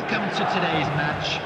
welcome to today's match.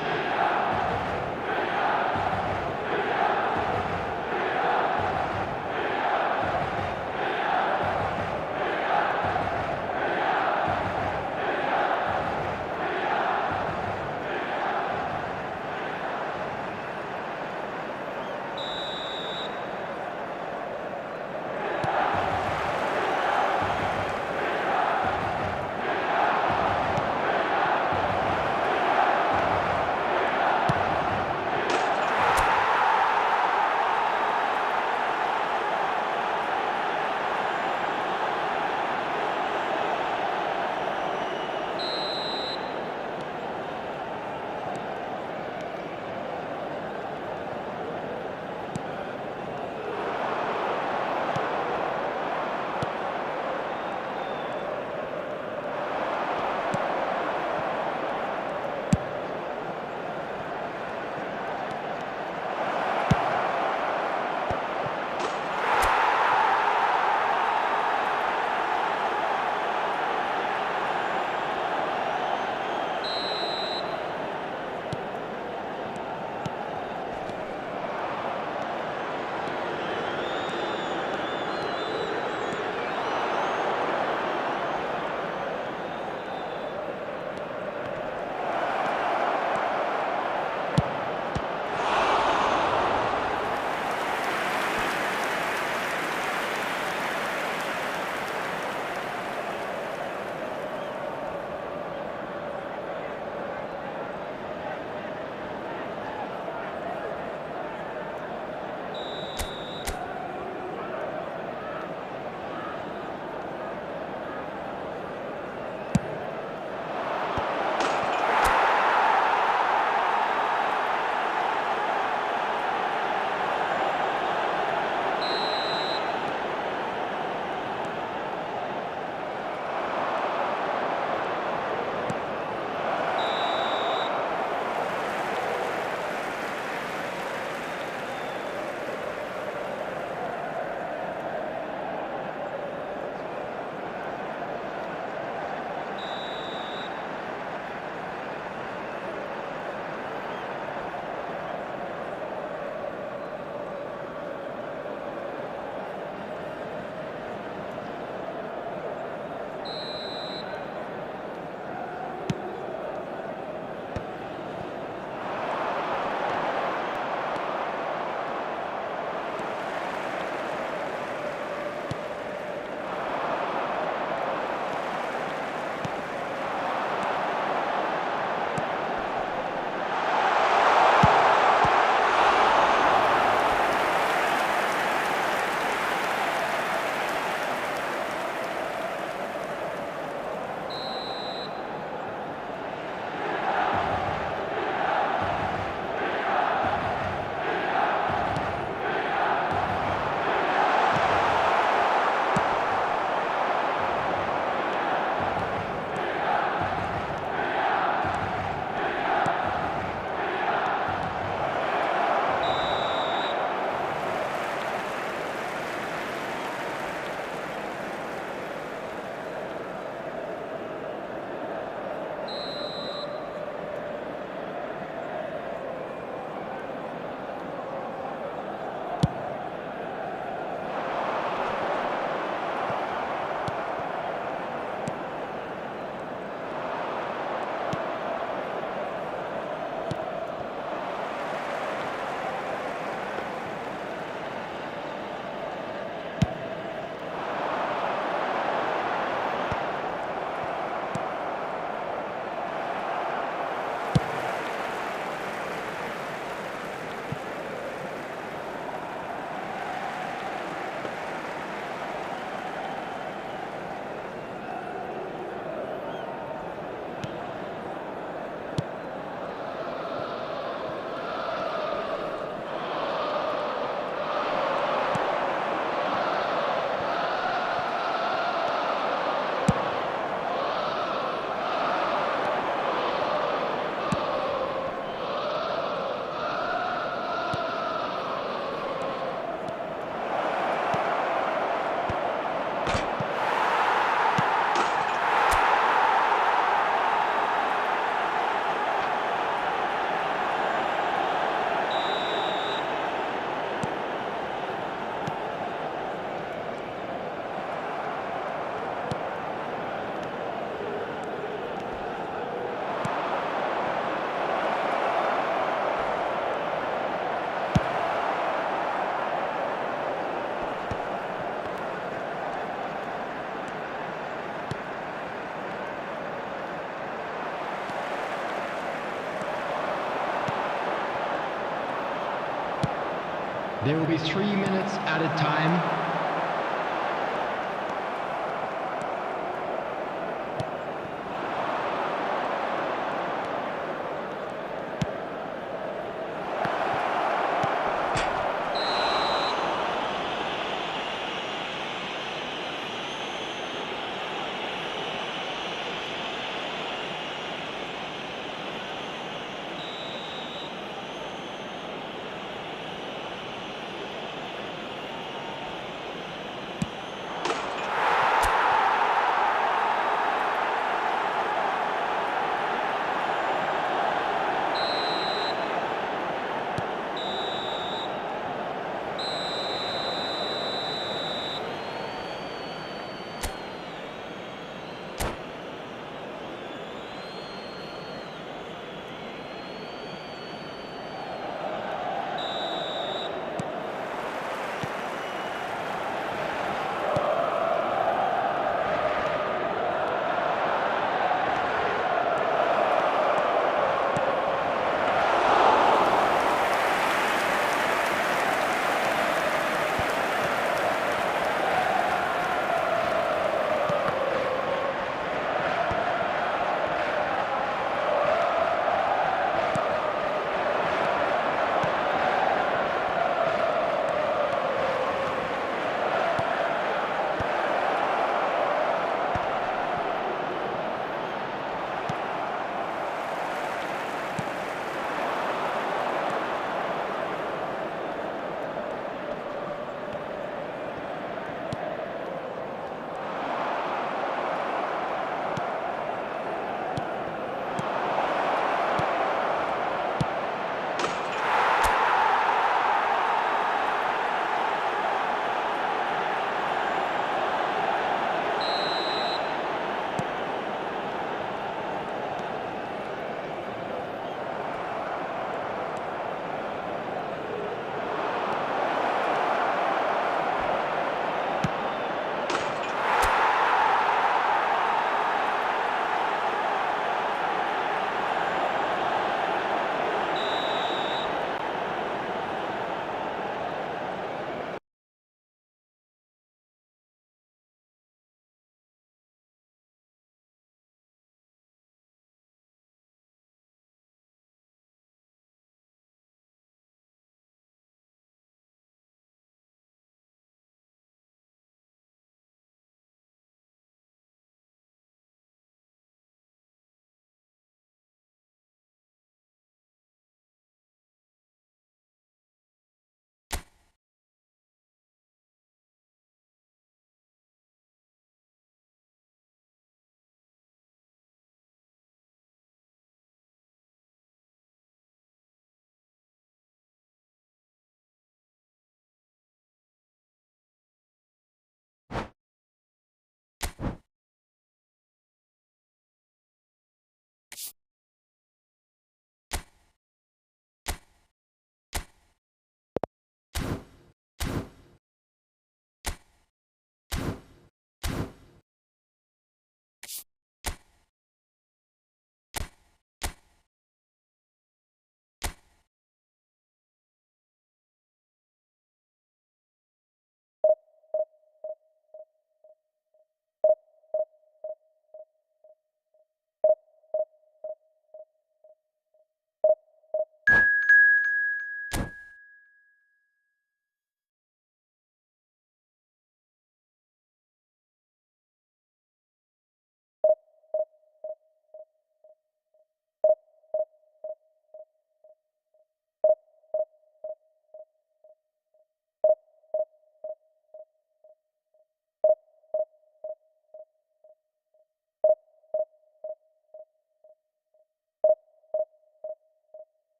There will be 3 minutes added time.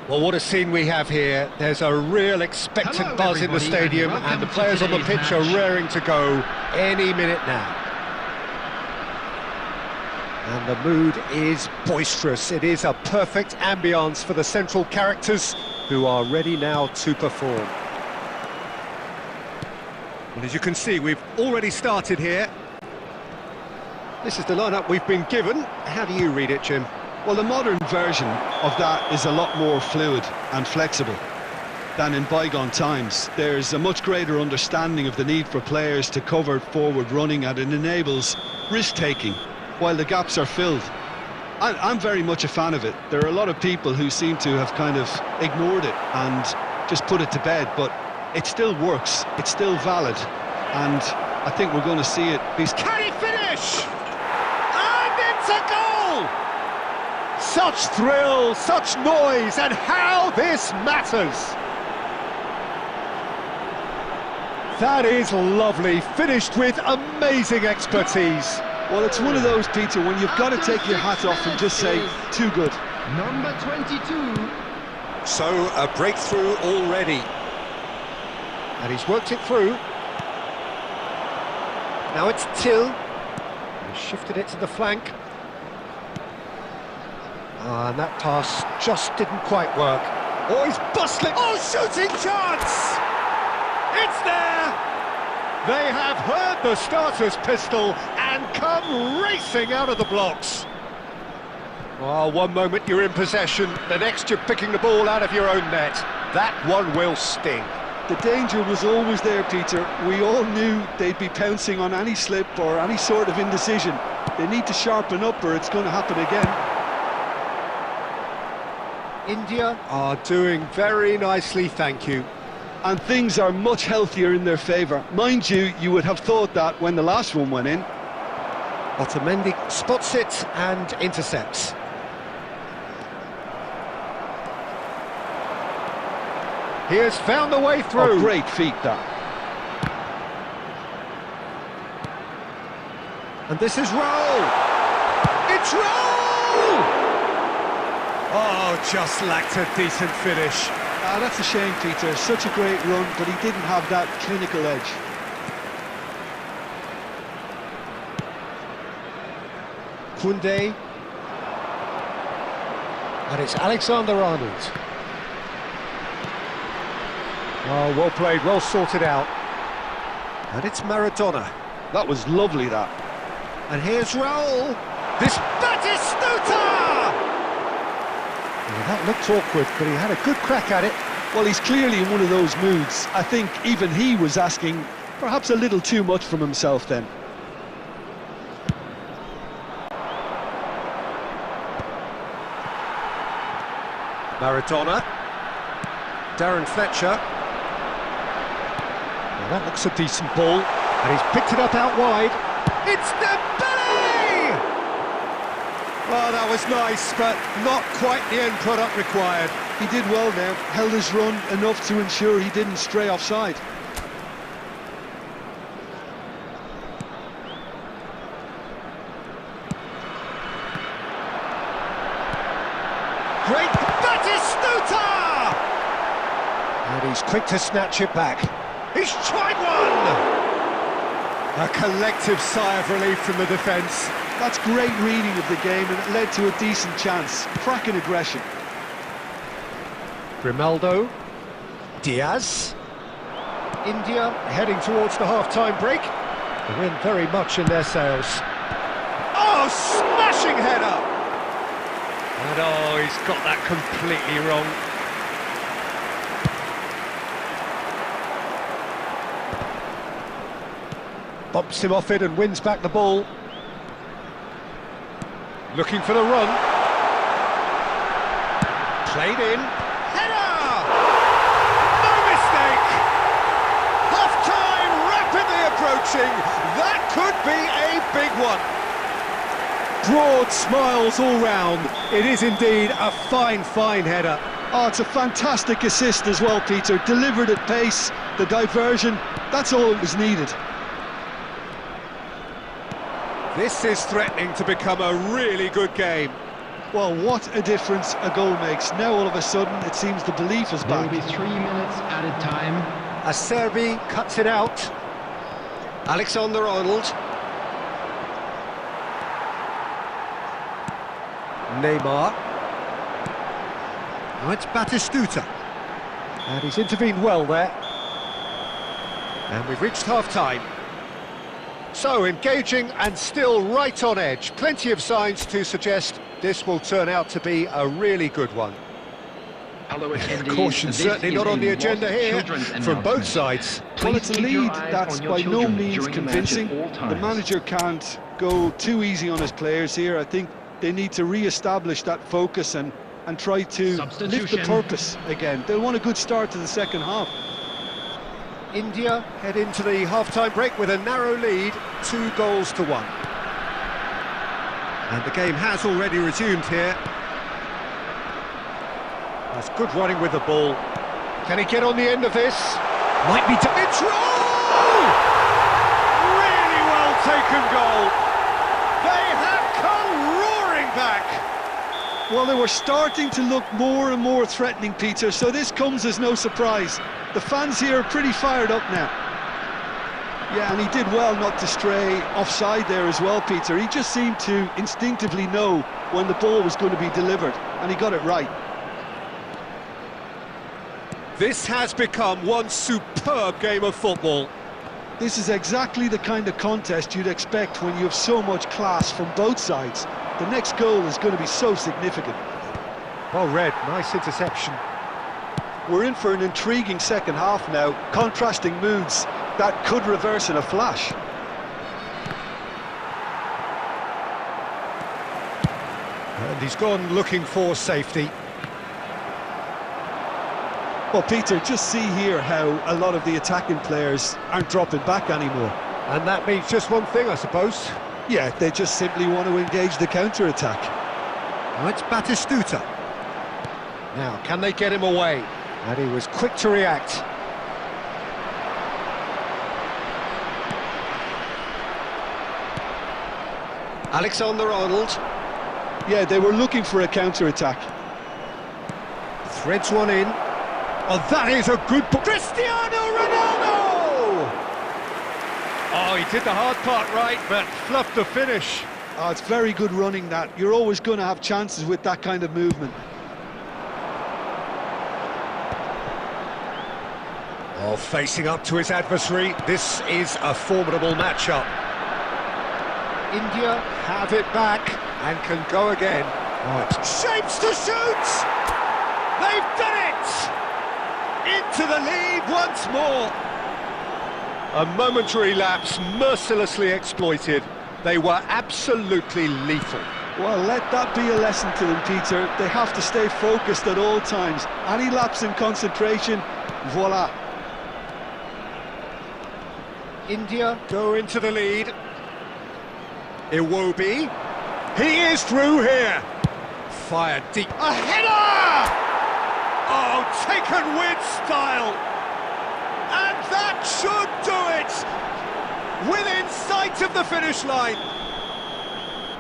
Well, what a scene we have here. There's a real expectant Hello, buzz in the everybody, stadium, and and the welcome to players on the today's pitch are match. raring to go any minute now. And the mood is boisterous. It is a perfect ambience for the central characters who are ready now to perform. Well, as you can see, we've already started here. This is the lineup we've been given. How do you read it, Jim? Well, the modern version of that is a lot more fluid and flexible than in bygone times. There's a much greater understanding of the need for players to cover forward running, and it enables risk-taking while the gaps are filled. I'm very much a fan of it. There are a lot of people who seem to have kind of ignored it and just put it to bed, but it still works, it's still valid, and I think we're going to see it. Can he finish? And it's a goal! Such thrill, such noise, and how this matters! That is lovely, finished with amazing expertise. Well, it's one of those, Peter, when you've got to take your hat off and just say, too good. Number 22. So, a breakthrough already. And he's worked it through. Now it's Till. He's shifted it to the flank. And that pass just didn't quite work. Oh, he's bustling. Oh, shooting chance! It's there! They have heard the starter's pistol and come racing out of the blocks. Oh, one moment you're in possession, the next you're picking the ball out of your own net. That one will sting. The danger was always there, Peter. We all knew they'd be pouncing on any slip or any sort of indecision. They need to sharpen up or it's going to happen again. India are doing very nicely, thank you. And things are much healthier in their favour. Mind you, you would have thought that when the last one went in. Otamendi spots it and intercepts. He has found the way through. Oh, great feat, that. And this is Raul. It's Raul! Oh, just lacked a decent finish. That's a shame, Peter. Such a great run, but he didn't have that clinical edge. Koundé. And it's Alexander-Arnold. Oh, well played, well sorted out. And it's Maradona. That was lovely, that. And here's Raul. This Batistuta! Well, that looked awkward, but he had a good crack at it. Well, he's clearly in one of those moods. I think even he was asking perhaps a little too much from himself then. Maradona. Darren Fletcher. Well, that looks a decent ball. And he's picked it up out wide. It's Dembele! Oh, that was nice, but not quite the end product required. He did well there, held his run enough to ensure he didn't stray offside. Great Batistuta! And he's quick to snatch it back. He's tried one! A collective sigh of relief from the defence. That's great reading of the game, and it led to a decent chance. Cracking aggression. Grimaldo. Diaz. India heading towards the half-time break. The wind very much in their sails. Oh, smashing header! And oh, he's got that completely wrong. Bumps him off it and wins back the ball. Looking for the run. Played in. Header! No mistake! Half-time rapidly approaching. That could be a big one. Broad smiles all round. It is indeed a fine, fine header. Oh, it's a fantastic assist as well, Peter. Delivered at pace, the diversion, that's all that was needed. This is threatening to become a really good game. Well, what a difference a goal makes. Now all of a sudden it seems the belief is There will back. be 3 minutes added time. Acerbi cuts it out. Alexander-Arnold. Neymar. Now it's Batistuta. And he's intervened well there. And we've reached half-time. So, engaging and still right on edge. Plenty of signs to suggest this will turn out to be a really good one. Hello, attendees. Caution certainly not on the agenda here from both sides. Well, it's a lead that's by no means convincing. The manager can't go too easy on his players here. I think they need to re-establish that focus and try to lift the purpose again. They'll want a good start to the second half. India head into the half-time break with a narrow lead, 2-1. And the game has already resumed here. That's good running with the ball. Can he get on the end of this? Might be... It's... Oh! Really well taken goal. They have come roaring back. Well, they were starting to look more and more threatening, Peter, so this comes as no surprise. The fans here are pretty fired up now. Yeah, and he did well not to stray offside there as well, Peter. He just seemed to instinctively know when the ball was going to be delivered, and he got it right. This has become one superb game of football. This is exactly the kind of contest you'd expect when you have so much class from both sides. The next goal is going to be so significant. Well read, nice interception. We're in for an intriguing second half now, contrasting moods that could reverse in a flash. And he's gone looking for safety. Well, Peter, just see here how a lot of the attacking players aren't dropping back anymore. And that means just one thing, I suppose. Yeah, they just simply want to engage the counter-attack. Now it's Batistuta. Now, can they get him away? And he was quick to react. Alexander-Arnold. Yeah, they were looking for a counter-attack. Threads one in. Oh, that is a good... Cristiano Ronaldo! Oh, he did the hard part right, but fluffed the finish. Oh, it's very good running, that. You're always going to have chances with that kind of movement. Oh, facing up to his adversary. This is a formidable matchup. India have it back and can go again. Oh, it's shapes to shoot! They've done it! Into the lead once more. A momentary lapse mercilessly exploited. They were absolutely lethal. Well, let that be a lesson to them, Peter. They have to stay focused at all times. Any lapse in concentration, voila. India go into the lead. Iwobi. He is through here. Fired deep. A header! Oh, taken with style. And that should do it. Within sight of the finish line.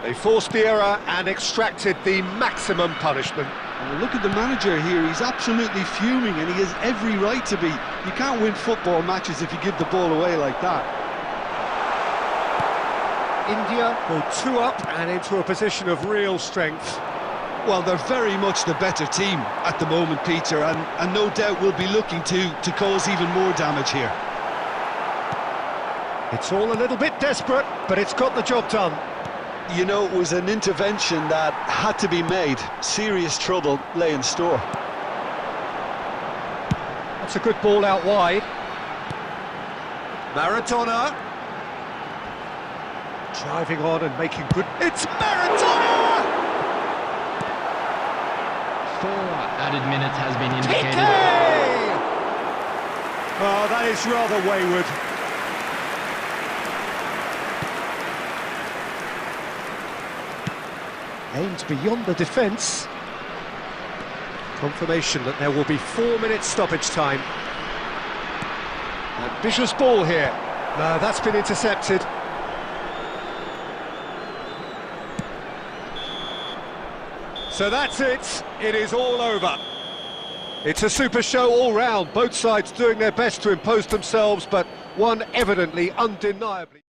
They forced the error and extracted the maximum punishment. Well, look at the manager here. He's absolutely fuming, and he has every right to be. You can't win football matches if you give the ball away like that. India go 2 up and into a position of real strength. Well, they're very much the better team at the moment, Peter, and no doubt will be looking to cause even more damage here. It's all a little bit desperate, but it's got the job done. You know, it was an intervention that had to be made. Serious trouble lay in store. That's a good ball out wide. Maradona. Driving on and making good... It's Maradona! 4 added minutes has been indicated. Piqué! Oh, that is rather wayward. Aimed beyond the defence. Confirmation that there will be 4 minutes stoppage time. Ambitious ball here. No, that's been intercepted. So that's it. It is all over. It's a super show all round. Both sides doing their best to impose themselves, but one evidently, undeniably.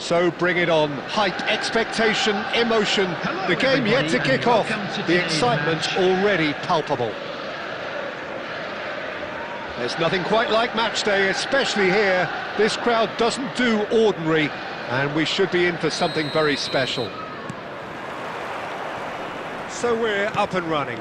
So bring it on. Hype, expectation, emotion. Hello, The game yet to everybody, kick and off. welcome to The today's excitement match. already palpable. There's nothing quite like match day, especially here. This crowd doesn't do ordinary, and we should be in for something very special. So we're up and running.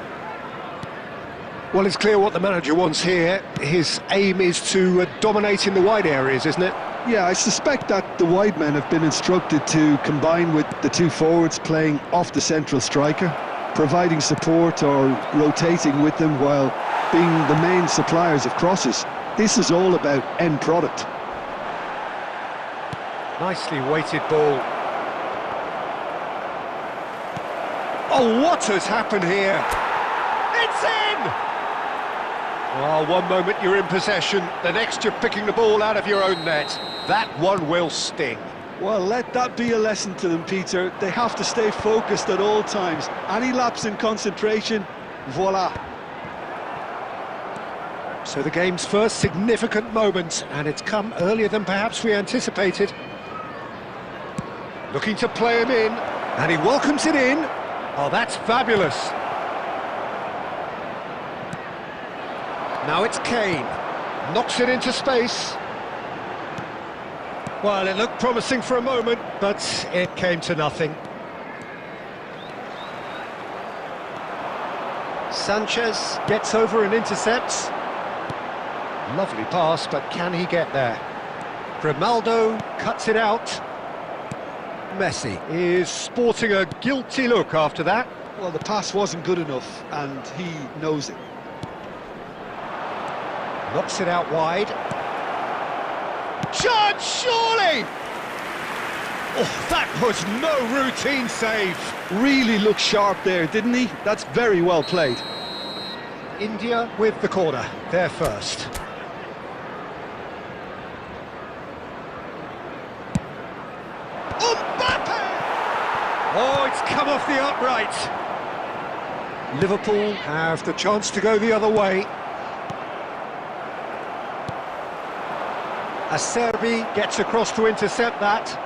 Well, it's clear what the manager wants here. His aim is to dominate in the wide areas, isn't it? Yeah, I suspect that the wide men have been instructed to combine with the two forwards playing off the central striker, providing support or rotating with them while being the main suppliers of crosses. This is all about end product. Nicely weighted ball. Oh, what has happened here? It's in! Well, one moment you're in possession, the next you're picking the ball out of your own net. That one will sting. Well, let that be a lesson to them, Peter. They have to stay focused at all times. Any lapse in concentration, voila. So the game's first significant moment, and it's come earlier than perhaps we anticipated. Looking to play him in, and he welcomes it in. Oh, that's fabulous. Now it's Kane. Knocks it into space. Well, it looked promising for a moment, but it came to nothing. Sanchez gets over and intercepts. Lovely pass, but can he get there? Grimaldo cuts it out. Messi is sporting a guilty look after that. Well, the pass wasn't good enough, and he knows it. Knocks it out wide. Chance, surely! Oh, that was no routine save. Really looked sharp there, didn't he? That's very well played. India with the corner, they're first. Mbappe! Oh, it's come off the upright. Liverpool have the chance to go the other way. Acerbi gets across to intercept that.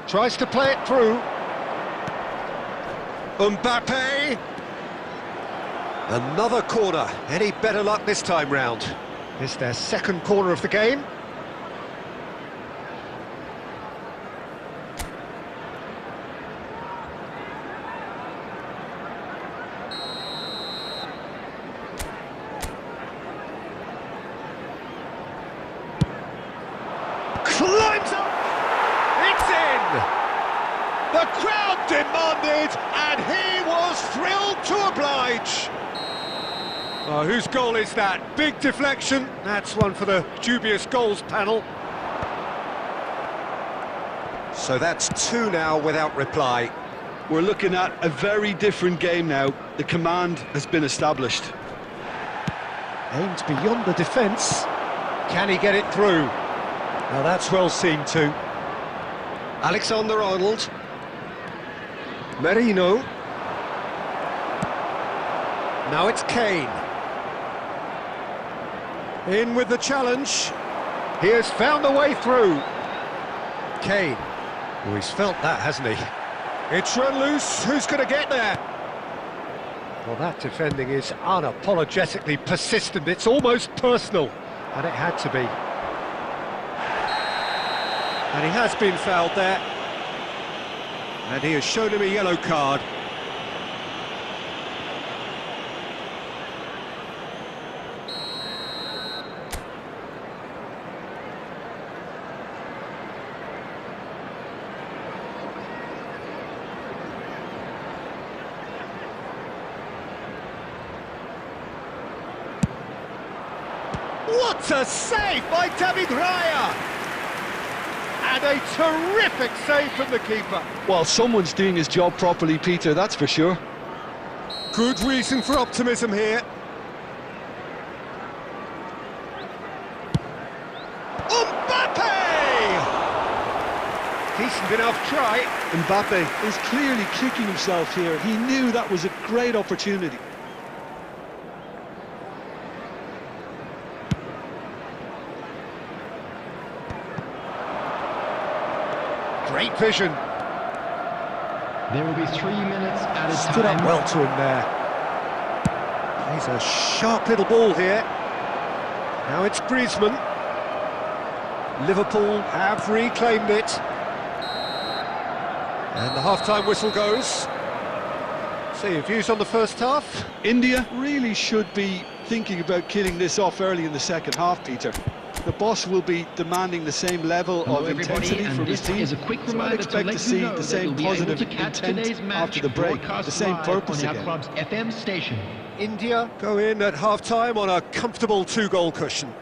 Tries to play it through. Mbappe! Another corner. Any better luck this time round? It's their second corner of the game. Climbs up! It's in! The crowd demanded, and he was thrilled to oblige. Oh, whose goal is that? Big deflection. That's one for the dubious goals panel. So that's two now without reply. We're looking at a very different game now. The command has been established. Aimed beyond the defence. Can he get it through? Now that's well seen too. Alexander-Arnold. Merino. Now it's Kane. In with the challenge. He has found a way through. Kane. Oh, he's felt that, hasn't he? It's run loose. Who's going to get there? Well, that defending is unapologetically persistent. It's almost personal. And it had to be. And he has been fouled there. And he has shown him a yellow card. What a save by David Raya! And a terrific save from the keeper. Well, someone's doing his job properly, Peter, that's for sure. Good reason for optimism here. Mbappe! Decent enough try. Mbappe is clearly kicking himself here. He knew that was a great opportunity. Great vision. There will be 3 minutes at a time. Stood up well to him there. He's a sharp little ball here. Now it's Griezmann. Liverpool have reclaimed it. And the half-time whistle goes. So your views on the first half? India really should be thinking about killing this off early in the second half, Peter. The boss will be demanding the same level of intensity from his team. Is a quick So I'd reminder expect to see the same positive intent after the break, the same purpose on our again. club's FM station. India go in at half-time on a comfortable two-goal cushion.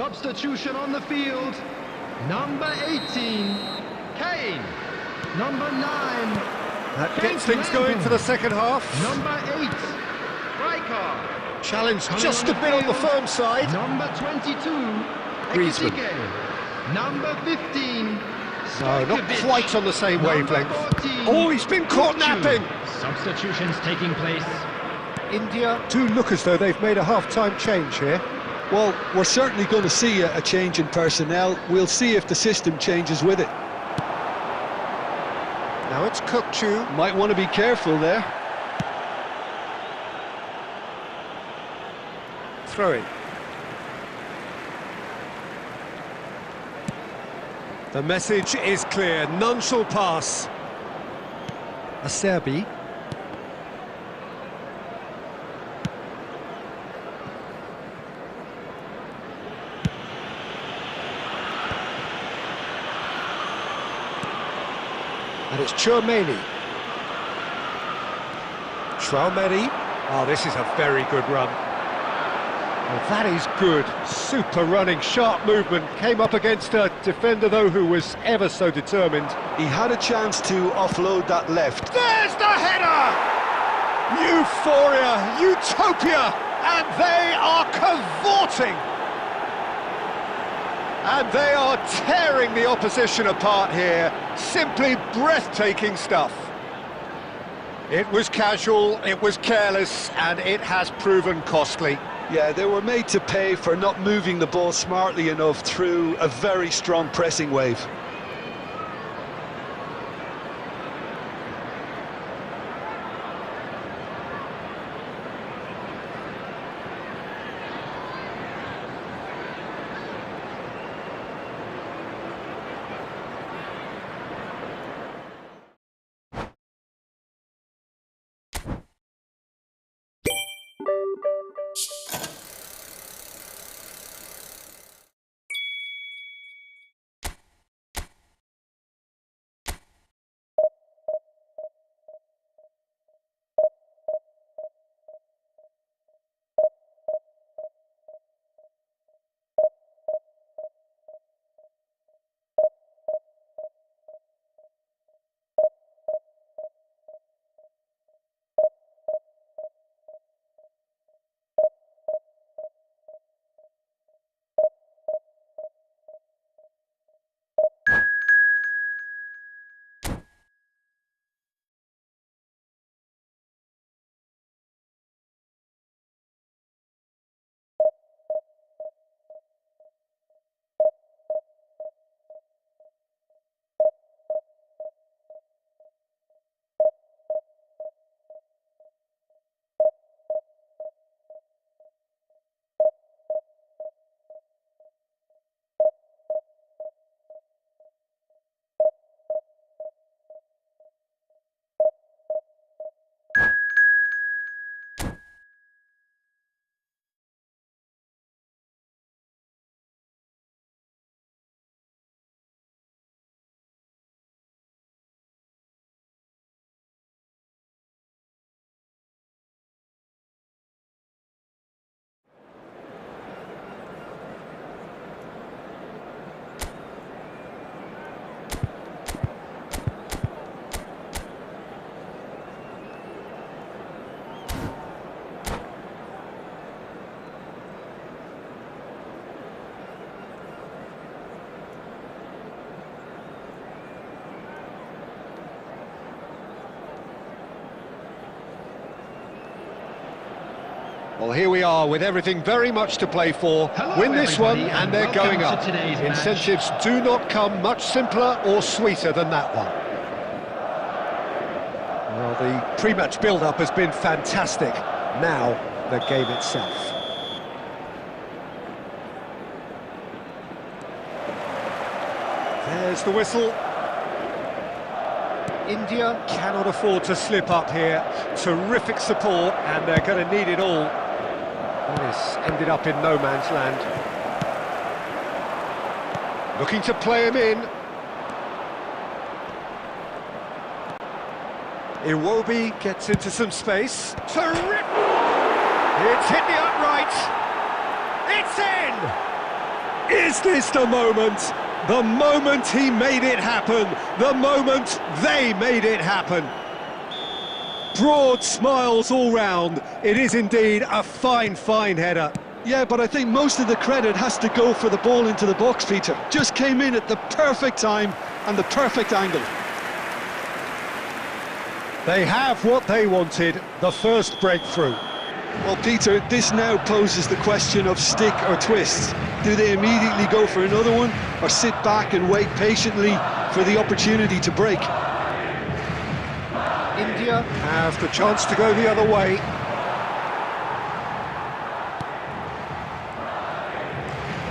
substitution on the field. Number 18, Kane. Number 9. That gets things going for the second half. Number 8, Rijkaard. Challenge just a bit on the firm side. Number 22, Griezmann. Ekitike. Number 15, No, not Stojkovic. quite on the same Number wavelength. 14, Oh, he's been caught Kuchu. napping. Substitutions taking place. India do look as though they've made a half-time change here. Well, we're certainly going to see a change in personnel. We'll see if the system changes with it. Now it's Kuchu. Might want to be careful there. Throwing. The message is clear, none shall pass. Acerbi. And it's Chouameni. Oh, this is a very good run. Well, that is good. Super running, sharp movement. Came up against a defender, though, who was ever so determined. He had a chance to offload that left. There's the header! Euphoria, utopia, and they are cavorting. And they are tearing the opposition apart here. Simply breathtaking stuff. It was casual, it was careless, and it has proven costly. Yeah, they were made to pay for not moving the ball smartly enough through a very strong pressing wave. Well, here we are with everything very much to play for. Hello, Win this one everybody, and they're going welcome up. to today's match. Incentives do not come much simpler or sweeter than that one. Well, the pre-match build-up has been fantastic. Now, the game itself. There's the whistle. India cannot afford to slip up here. Terrific support, and they're going to need it all. This ended up in no man's land. Looking to play him in. Iwobi gets into some space. Terrific! It's hit the upright. It's in! Is this the moment? The moment he made it happen. The moment they made it happen. Broad smiles all round. It is indeed a fine, fine header. Yeah, but I think most of the credit has to go for the ball into the box, Peter. Just came in at the perfect time and the perfect angle. They have what they wanted, the first breakthrough. Well, Peter, this now poses the question of stick or twist. Do they immediately go for another one, or sit back and wait patiently for the opportunity to break? India have the chance to go the other way.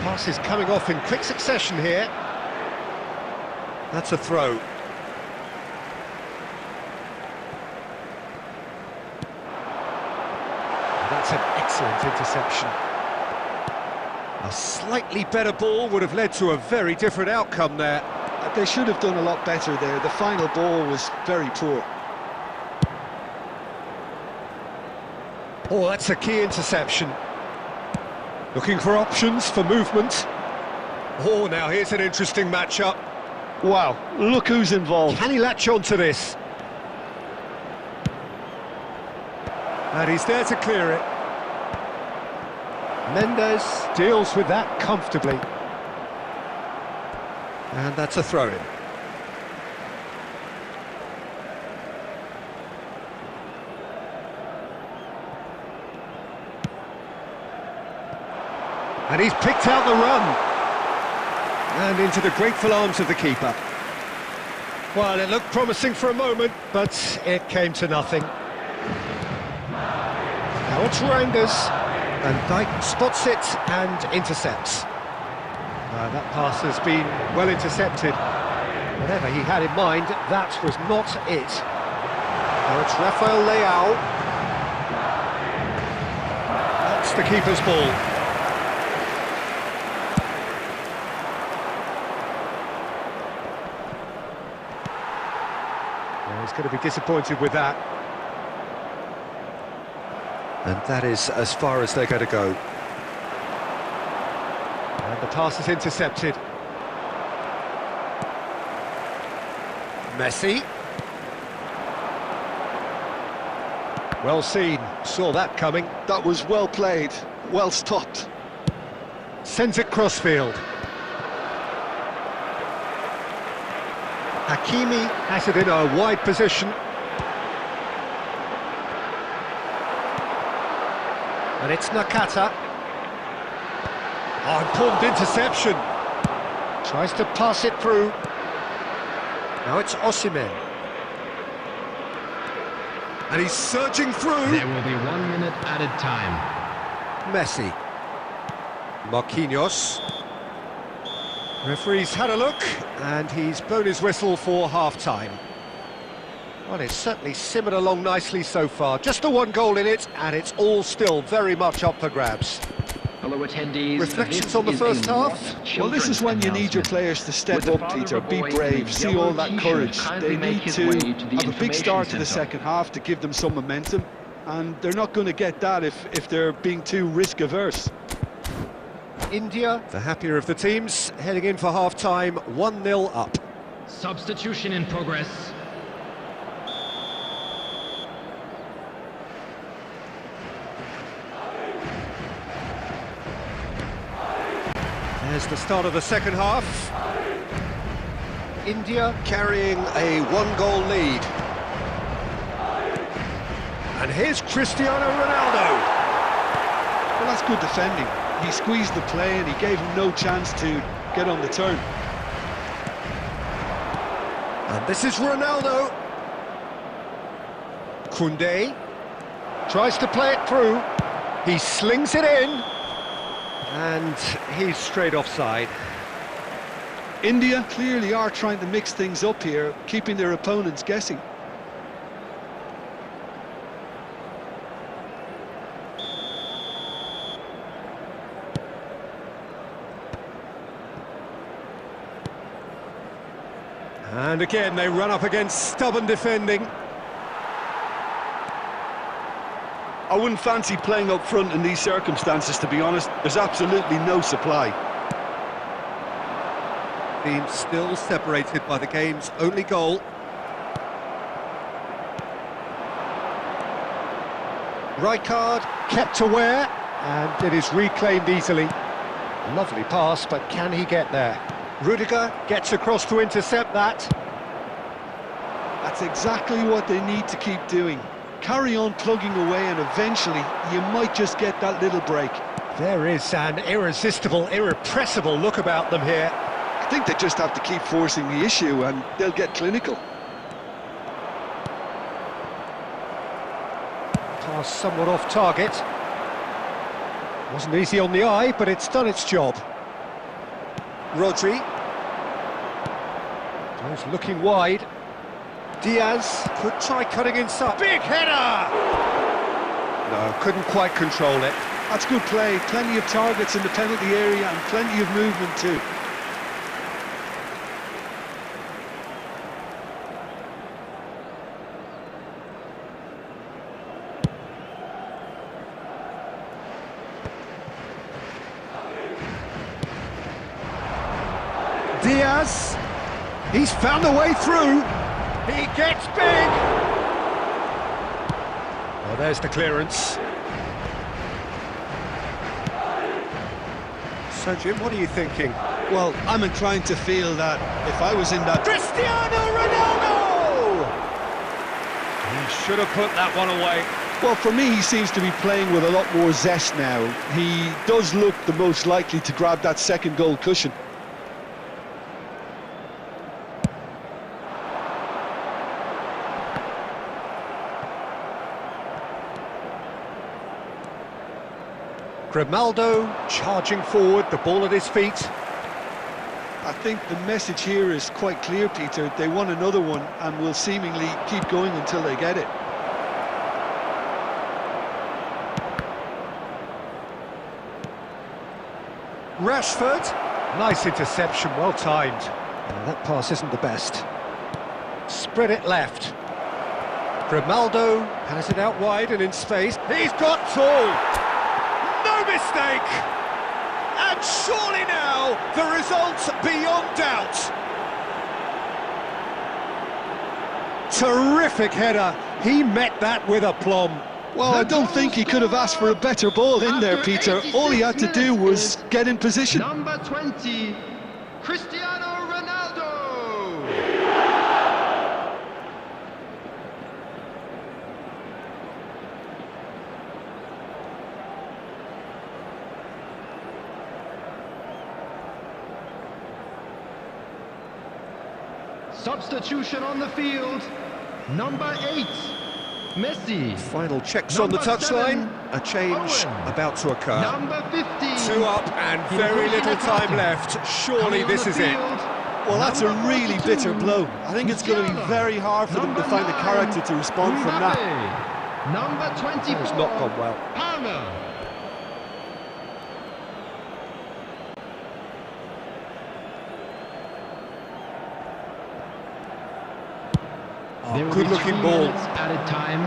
Pass is coming off in quick succession here. That's a throw. That's an excellent interception. A slightly better ball would have led to a very different outcome there. They should have done a lot better there. The final ball was very poor. Oh, that's a key interception. Looking for options for movement. Oh, now here's an interesting matchup. Wow, look who's involved. Can he latch on to this? And he's there to clear it. Mendes deals with that comfortably. And that's a throw-in. And he's picked out the run. And into the grateful arms of the keeper. Well, it looked promising for a moment, but it came to nothing. Now it's Rangers. And Dijk spots it and intercepts. That pass has been well intercepted. Whatever he had in mind, that was not it. Now it's Rafael Leao. That's the keeper's ball. Well, he's going to be disappointed with that. And that is as far as they're going to go. And the pass is intercepted. Messi. Well seen, saw that coming. That was well played, well stopped. Sends it crossfield. Hakimi has it in a wide position. And it's Nakata. Oh, important interception. Tries to pass it through. Now it's Osimhen. And he's surging through. There will be 1 minute added time. Messi. Marquinhos. Referee's had a look, and he's blown his whistle for half-time. Well, it's certainly simmered along nicely so far. Just the one goal in it, and it's all still very much up for grabs. Fellow attendees, reflections on the first half? Well, this is when you need your players to step up, Peter, be brave, see all that courage. They need to have a big start to the second half to give them some momentum, and they're not going to get that if they're being too risk-averse. India, the happier of the teams, heading in for half-time, 1-0 up. Substitution in progress. There's the start of the second half. India carrying a 1-goal lead. And here's Cristiano Ronaldo. Well, that's good defending. He squeezed the play and he gave him no chance to get on the turn. And this is Ronaldo. Koundé tries to play it through. He slings it in. And he's straight offside. India clearly are trying to mix things up here, keeping their opponents guessing. And again, they run up against stubborn defending. I wouldn't fancy playing up front in these circumstances, to be honest. There's absolutely no supply. team still separated by the game's only goal. Rijkaard kept aware, and it is reclaimed easily. Lovely pass, but can he get there? Rudiger gets across to intercept that. That's exactly what they need to keep doing. Carry on plugging away and eventually you might just get that little break. There is an irresistible, irrepressible look about them here. I think they just have to keep forcing the issue and they'll get clinical. Pass somewhat off target. Wasn't easy on the eye, but it's done its job. Rodri. He's looking wide. Diaz could try cutting inside. Big header! No, couldn't quite control it. That's good play. Plenty of targets in the penalty area and plenty of movement too. Diaz, he's found a way through. He gets big. Oh, there's the clearance. So, Jim, what are you thinking? Well, I'm inclined to feel that if I was in that... Cristiano Ronaldo! He should have put that one away. Well, for me, he seems to be playing with a lot more zest now. He does look the most likely to grab that second goal cushion. Grimaldo charging forward, the ball at his feet. I think the message here is quite clear, Peter. They want another one and will seemingly keep going until they get it. Rashford, nice interception, well timed. That pass isn't the best. Spread it left. Grimaldo has it out wide and in space. He's got tall. No mistake! And surely now, the result's beyond doubt. Terrific header. He met that with aplomb. Well, I don't think he could have asked for a better ball in there, Peter. All he had to do was get in position. Number 20, Cristiano Ronaldo. Substitution on the field. Number 8, Messi. Final checks Number on the touchline. 7, A change Owen. about to occur. Number 15. 2 up and He's very pushing little it time back. left. Surely Coming on this the is it. field. Well, that's a Number really 42, bitter blow. I think it's going to be Musiala. very hard for them to Number find the 9, character to respond from that. Mbappe. Number 24. It's not gone well. Palmer. There will be Good-looking 3 ball. minutes added time.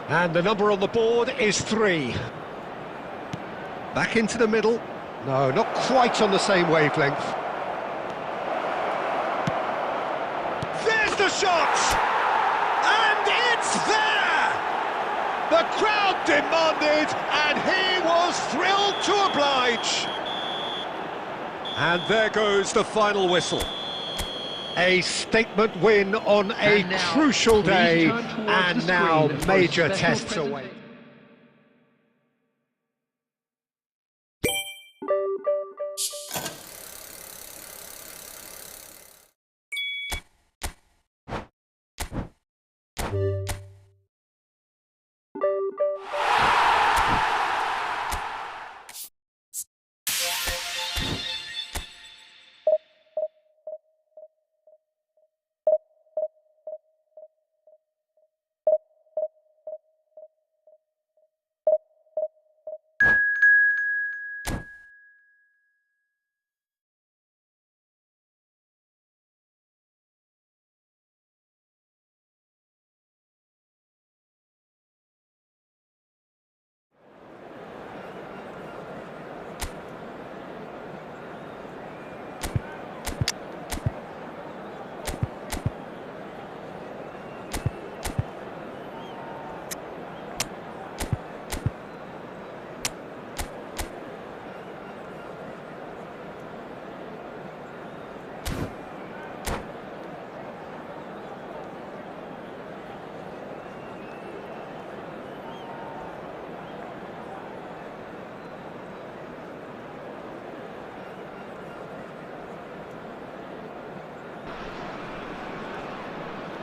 And the number on the board is 3. Back into the middle. No, not quite on the same wavelength. There's the shot! And it's there! The crowd demanded, and he was thrilled to oblige. And there goes the final whistle. A statement win on a And now, crucial please day, turn towards and the now screen for a major special tests presentation. await.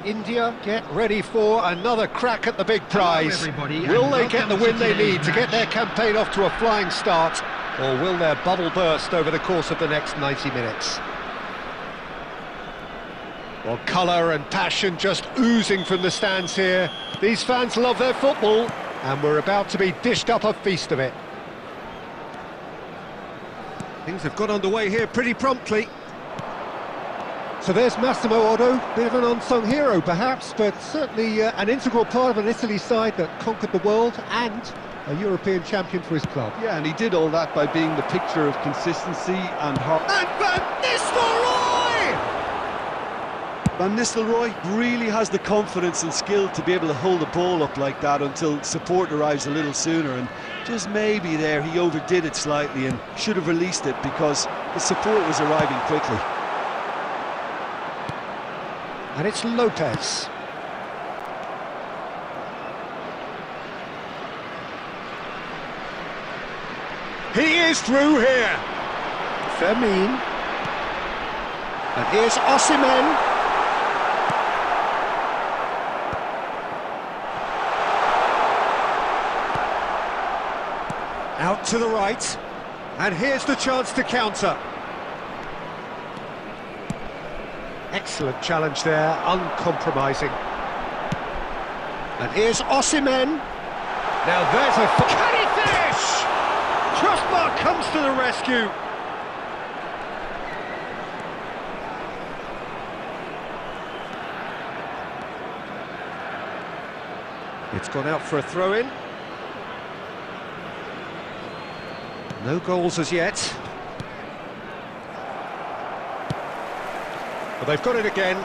India get ready for another crack at the big prize. everybody, Will and they get the welcome win to they today's need to get their match. campaign off to a flying start, or will their bubble burst over the course of the next 90 minutes? Well, colour and passion just oozing from the stands here. These fans love their football, and we're about to be dished up a feast of it. Things have got underway here pretty promptly. So there's Massimo Otto, bit of an unsung hero perhaps, but certainly an integral part of an Italy side that conquered the world and a European champion for his club. Yeah, and he did all that by being the picture of consistency and heart. And Van Nistelrooy! Van Nistelrooy really has the confidence and skill to be able to hold the ball up like that until support arrives a little sooner, and just maybe there he overdid it slightly and should have released it because the support was arriving quickly. And it's Lopez. He is through here. Fermin. And here's Osimhen. Out to the right. And here's the chance to counter. Excellent challenge there, uncompromising. And here's Osimhen. Now there's a... Can he finish? Crossbar comes to the rescue. It's gone out for a throw-in. No goals as yet. But they've got it again.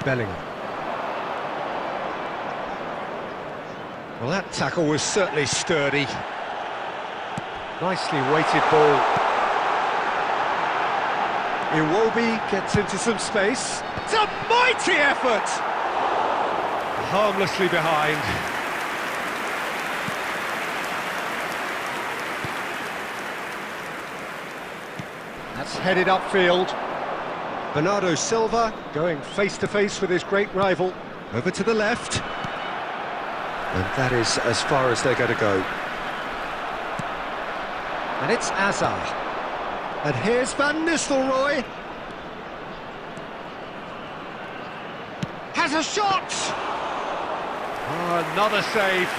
Bellingham. Well, that tackle was certainly sturdy. Nicely weighted ball. Iwobi gets into some space. It's a mighty effort! Harmlessly behind. That's headed upfield. Bernardo Silva going face-to-face with his great rival. Over to the left. And that is as far as they're going to go. And it's Azar. And here's Van Nistelrooy. Has a shot! Oh, another save.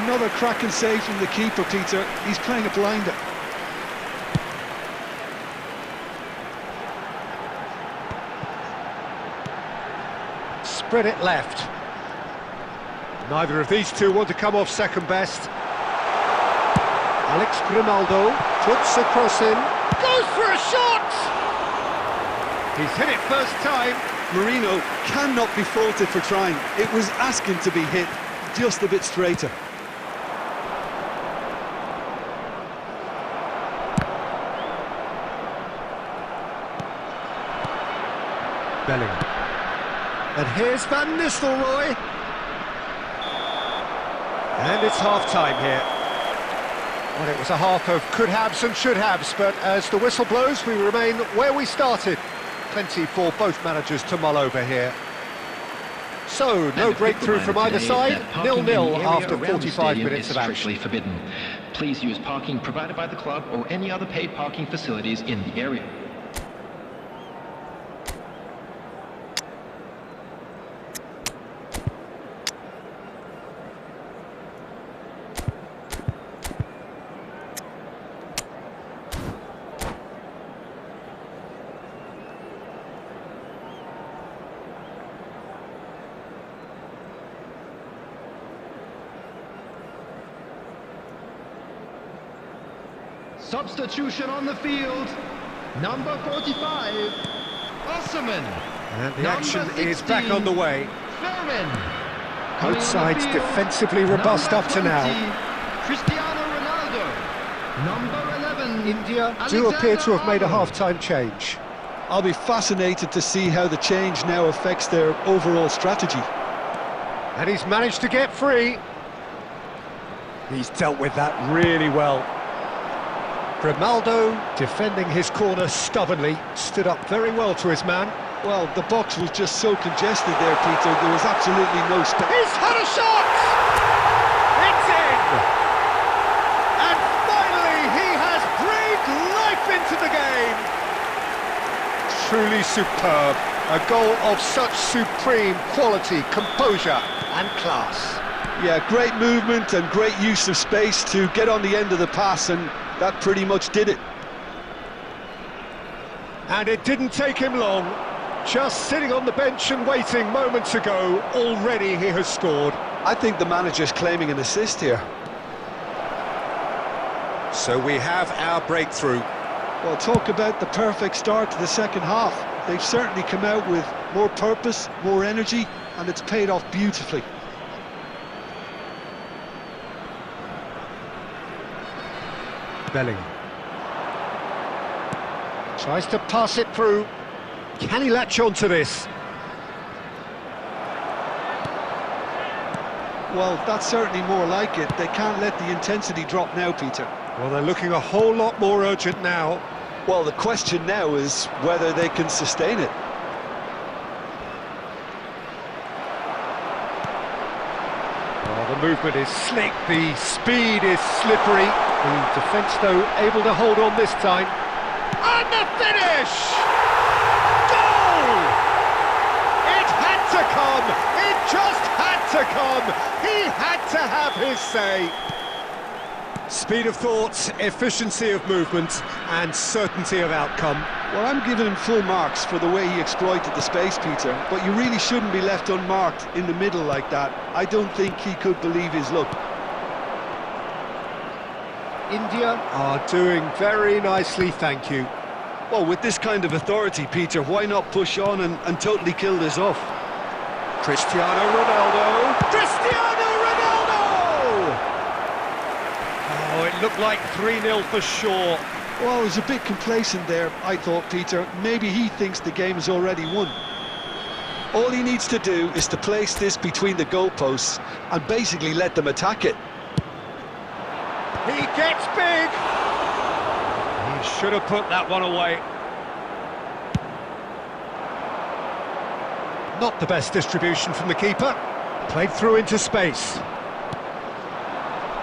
Another cracking save from the keeper, Peter. He's playing a blinder. Spread it left. Neither of these two want to come off second best. Alex Grimaldo puts a cross in. Goes for a shot! He's hit it first time. Marino cannot be faulted for trying. It was asking to be hit just a bit straighter. Bellingham. And here's Van Nistelrooy. And it's half-time here. Well, it was a half of could-haves and should-haves, but as the whistle blows, we remain where we started. Plenty for both managers to mull over here. So, no breakthrough from either side, 0-0 after 45 minutes of action. Strictly forbidden. Please use parking provided by the club or any other paid parking facilities in the area. Substitution on the field. Number 45, Osimhen. And the Number action is 16, back on the way. Fermin. Coming on the Both sides field, defensively robust number up to now. 20, Cristiano Ronaldo. Number 11, India do appear to have made a Alexander-Arnold. half-time change. I'll be fascinated to see how the change now affects their overall strategy. And he's managed to get free. He's dealt with that really well. Grimaldo, defending his corner stubbornly, stood up very well to his man. Well, the box was just so congested there, Peter. There was absolutely no space. He's had a shot! It's in! And finally, he has breathed life into the game! Truly superb. A goal of such supreme quality, composure and class. Yeah, great movement and great use of space to get on the end of the pass, and that pretty much did it. And it didn't take him long. Just sitting on the bench and waiting moments ago, already he has scored. I think the manager's claiming an assist here. So we have our breakthrough. Well, talk about the perfect start to the second half. They've certainly come out with more purpose, more energy, and it's paid off beautifully. Bellingham tries to pass it through. Can he latch on to this? Well, that's certainly more like it. They can't let the intensity drop now, Peter. Well, they're looking a whole lot more urgent now. Well, the question now is whether they can sustain it. Oh, the movement is slick, the speed is slippery. The defence, though, able to hold on this time. And the finish! Goal! It had to come! It just had to come! He had to have his say! Speed of thought, efficiency of movement, and certainty of outcome. Well, I'm giving him full marks for the way he exploited the space, Peter, but you really shouldn't be left unmarked in the middle like that. I don't think he could believe his luck. India are doing very nicely, thank you. Well, with this kind of authority, Peter, why not push on and totally kill this off? Cristiano Ronaldo! Cristiano Ronaldo! Oh, it looked like 3-0 for sure. Well, I was a bit complacent there, I thought, Peter. Maybe he thinks the game is already won. All he needs to do is to place this between the goalposts and basically let them attack it. He gets big! He should have put that one away. Not the best distribution from the keeper. Played through into space.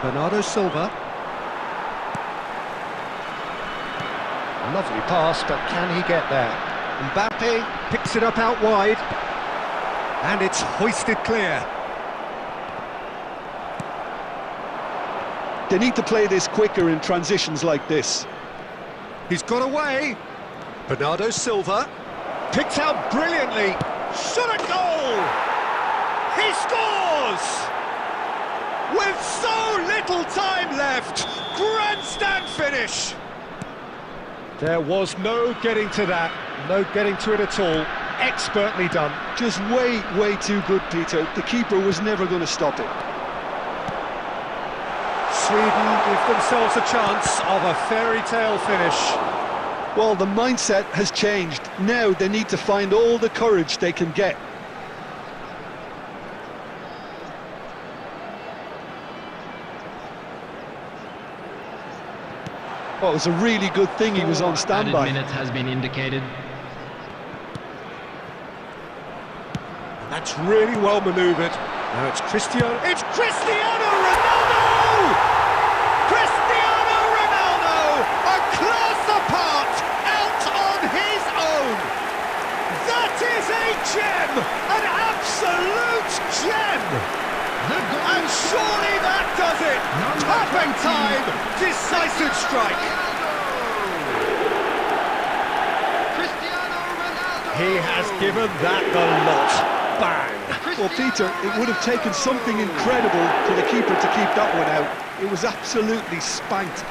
Bernardo Silva. Lovely pass, but can he get there? Mbappe picks it up out wide. And it's hoisted clear. They need to play this quicker in transitions like this. He's got away. Bernardo Silva picked out brilliantly. Shot a goal! He scores! With so little time left, grandstand finish. There was no getting to that, no getting to it at all. Expertly done. Just way, way too good, Peter. The keeper was never going to stop it. Sweden give themselves a chance of a fairy tale finish. Well, the mindset has changed. Now they need to find all the courage they can get. Well, it was a really good thing he was on standby. Added minutes has been indicated. That's really well manoeuvred. Now it's Cristiano. It's Cristiano Ronaldo! Cristiano Ronaldo! A class apart, out on his own! That is a gem! An absolute gem! And surely that does it! Perfect time! Decisive strike! Cristiano Ronaldo! He has given that the lot. Bang! Well, Peter, it would have taken something incredible for the keeper to keep that one out. It was absolutely spanked.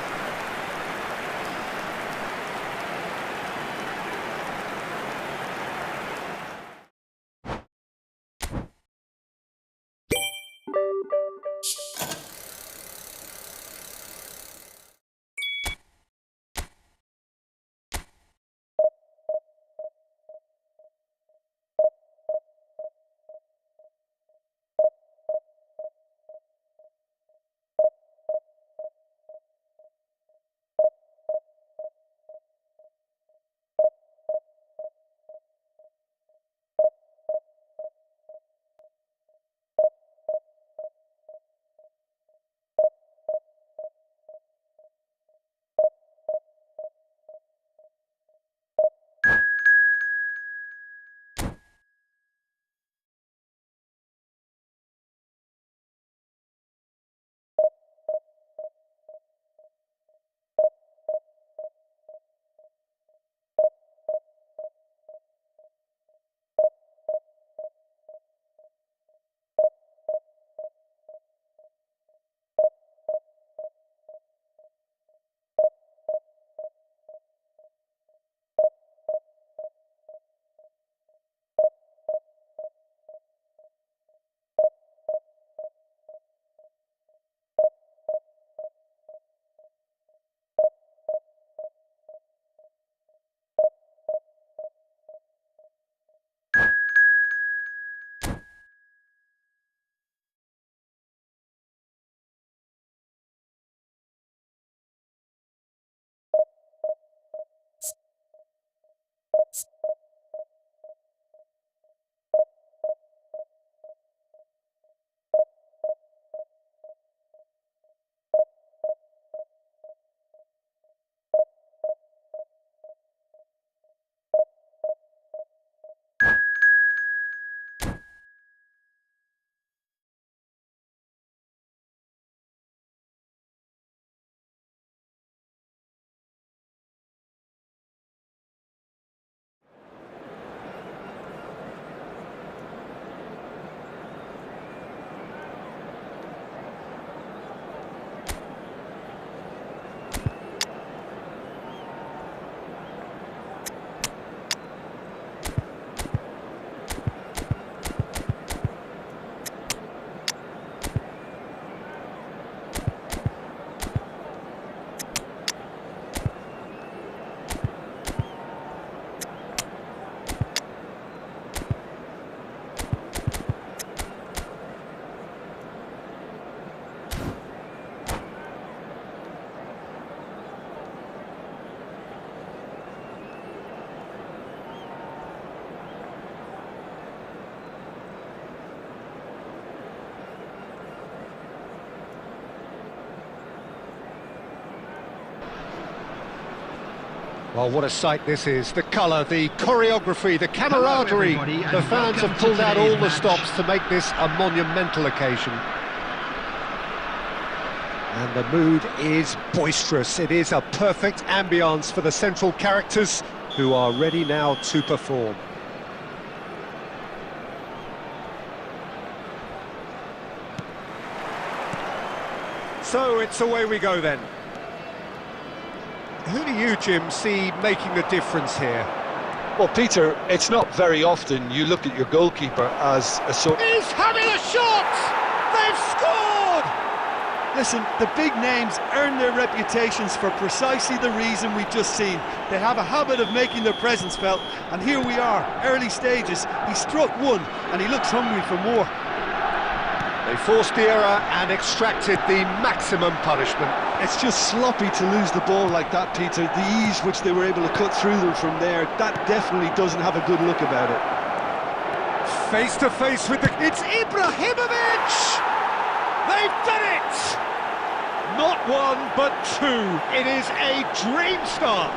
Well, what a sight this is. The colour, the choreography, the camaraderie. The fans have pulled out all the stops to make this a monumental occasion. And the mood is boisterous. It is a perfect ambience for the central characters who are ready now to perform. So it's away we go then. Who do you, Jim, see making the difference here? Well, Peter, it's not very often you look at your goalkeeper as a sort... He's having a shot! They've scored! Listen, the big names earn their reputations for precisely the reason we've just seen. They have a habit of making their presence felt, and here we are, early stages. He struck one, and he looks hungry for more. They forced the error and extracted the maximum punishment. It's just sloppy to lose the ball like that, Peter. The ease which they were able to cut through them from there, that definitely doesn't have a good look about it. Face to face with the... It's Ibrahimovic! They've done it! Not one, but two. It is a dream start.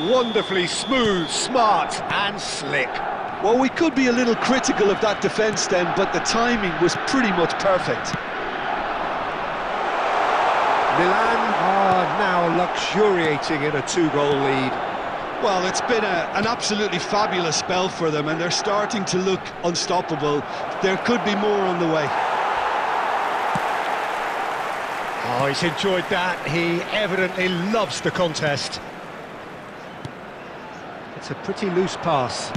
Wonderfully smooth, smart and slick. Well, we could be a little critical of that defence then, but the timing was pretty much perfect. Milan are now luxuriating in a two-goal lead. Well, it's been an absolutely fabulous spell for them, and they're starting to look unstoppable. There could be more on the way. Oh, he's enjoyed that. He evidently loves the contest. It's a pretty loose pass.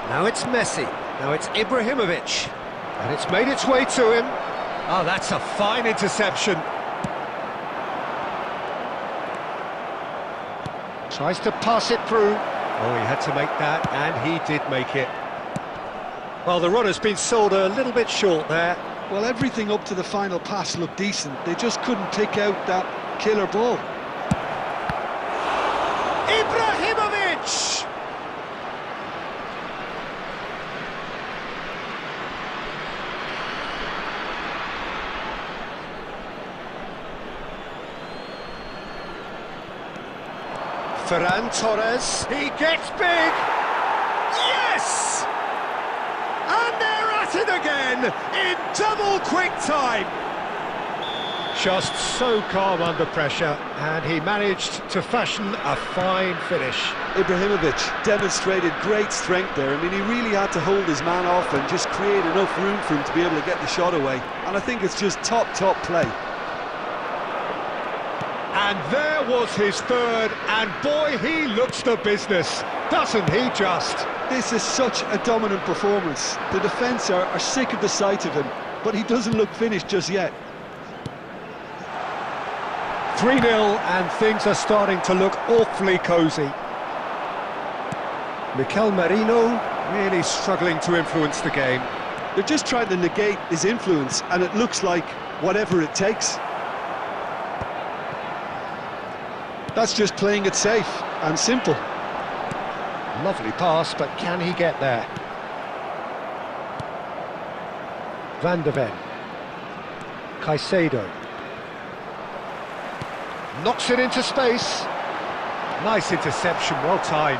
Now it's Messi, now it's Ibrahimovic, and it's made its way to him. Oh, that's a fine interception. Tries to pass it through. Oh, he had to make that, and he did make it. Well, the runner's been sold a little bit short there. Well, everything up to the final pass looked decent. They just couldn't pick out that killer ball. Ibrahimovic! Ferran Torres, he gets big! Yes! And they're at it again, in double quick time! Just so calm under pressure, and he managed to fashion a fine finish. Ibrahimovic demonstrated great strength there. I mean, he really had to hold his man off and just create enough room for him to be able to get the shot away. And I think it's just top play. And there was his third, and boy, he looks the business, doesn't he just? This is such a dominant performance. The defence are sick of the sight of him, but he doesn't look finished just yet. 3-0, and things are starting to look awfully cosy. Mikel Merino really struggling to influence the game. They're just trying to negate his influence, and it looks like whatever it takes. That's just playing it safe and simple. Lovely pass, but can he get there? Van de Ven. Caicedo. Knocks it into space. Nice interception, well timed.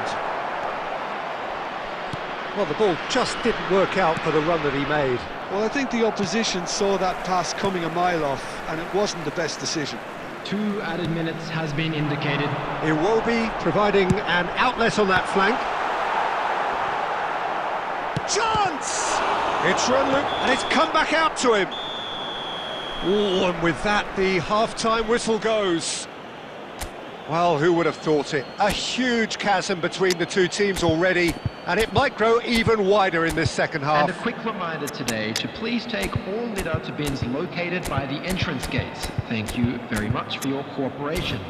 Well, the ball just didn't work out for the run that he made. Well, I think the opposition saw that pass coming a mile off, and it wasn't the best decision. 2 added minutes has been indicated. Iwobi providing an outlet on that flank. Chance! It's run loop, and it's come back out to him. Oh, and with that, the half-time whistle goes. Well, who would have thought it? A huge chasm between the two teams already, and it might grow even wider in this second half. And a quick reminder today to please take all litter to bins located by the entrance gates. Thank you very much for your cooperation.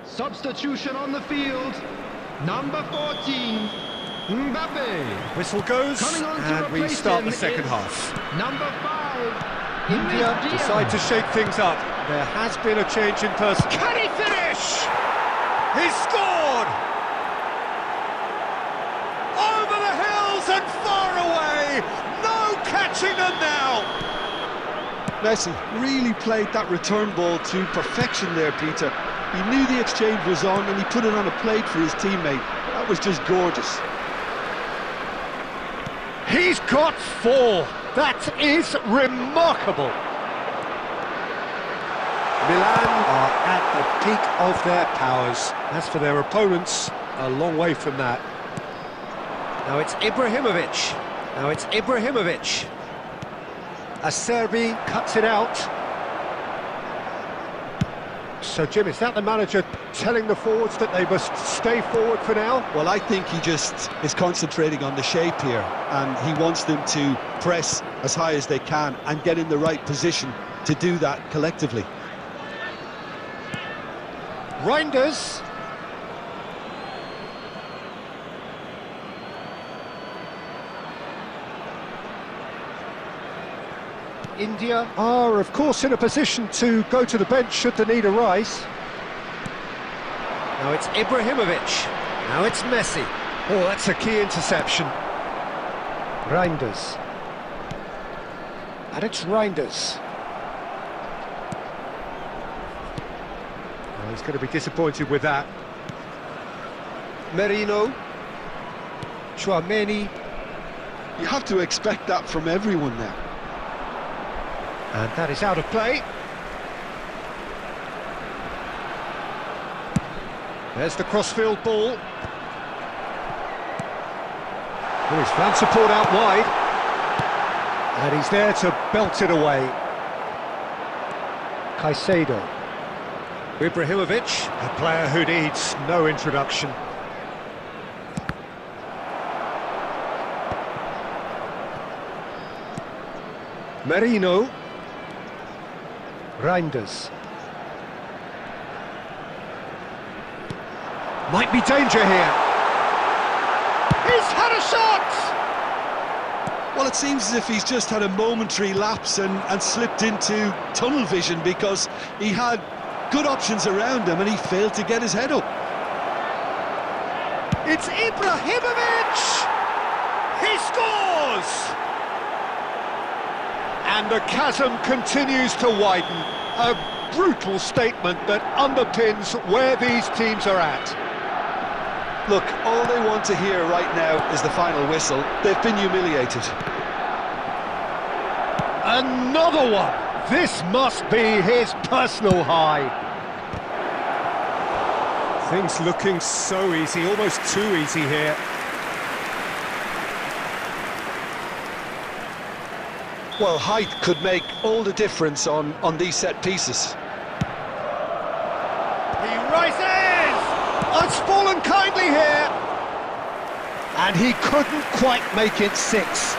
Substitution on the field. Number 14, Mbappe. Whistle goes, Coming on to and we replace start him the second is half. Number 5, India Diaz. decide to shake things up. There has been a change in person. Can he finish? He scored! Messi really played that return ball to perfection there, Peter. He knew the exchange was on and he put it on a plate for his teammate. That was just gorgeous. He's got 4. That is remarkable. Milan are at the peak of their powers. As for their opponents, a long way from that. Now it's Ibrahimovic. Acerbi cuts it out. So, Jim, is that the manager telling the forwards that they must stay forward for now? Well, I think he just is concentrating on the shape here, and he wants them to press as high as they can and get in the right position to do that collectively. Reinders. India are, of course, in a position to go to the bench should the need arise. Now it's Ibrahimovic. Now it's Messi. Oh, that's a key interception. Reinders. And it's Reinders. Oh, he's going to be disappointed with that. Merino. Chouameni. You have to expect that from everyone now. And that is out of play. There's the crossfield ball. Oh, he's found support out wide. And he's there to belt it away. Caicedo. Ibrahimovic, a player who needs no introduction. Merino. Reinders. Might be danger here. He's had a shot! Well, it seems as if he's just had a momentary lapse and slipped into tunnel vision, because he had good options around him and he failed to get his head up. It's Ibrahimovic! He scores! And the chasm continues to widen. A brutal statement that underpins where these teams are at. Look, all they want to hear right now is the final whistle. They've been humiliated. Another one! This must be his personal high. Things looking so easy, almost too easy here. Well, height could make all the difference on these set pieces. He rises! It's fallen kindly here! And he couldn't quite make it 6.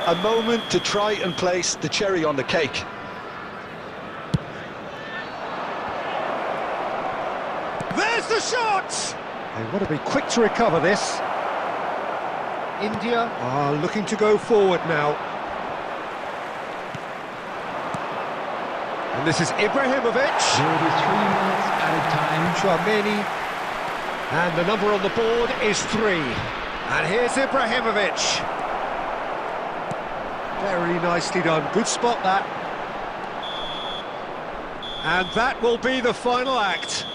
A moment to try and place the cherry on the cake. There's the shot! They want to be quick to recover this. India are looking to go forward now. And this is Ibrahimovic. There will be 3 minutes added time. Chouameni. And the number on the board is 3. And here's Ibrahimovic. Very nicely done. Good spot, that. And that will be the final act.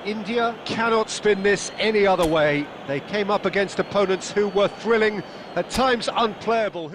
India cannot spin this any other way. They came up against opponents who were thrilling, at times unplayable.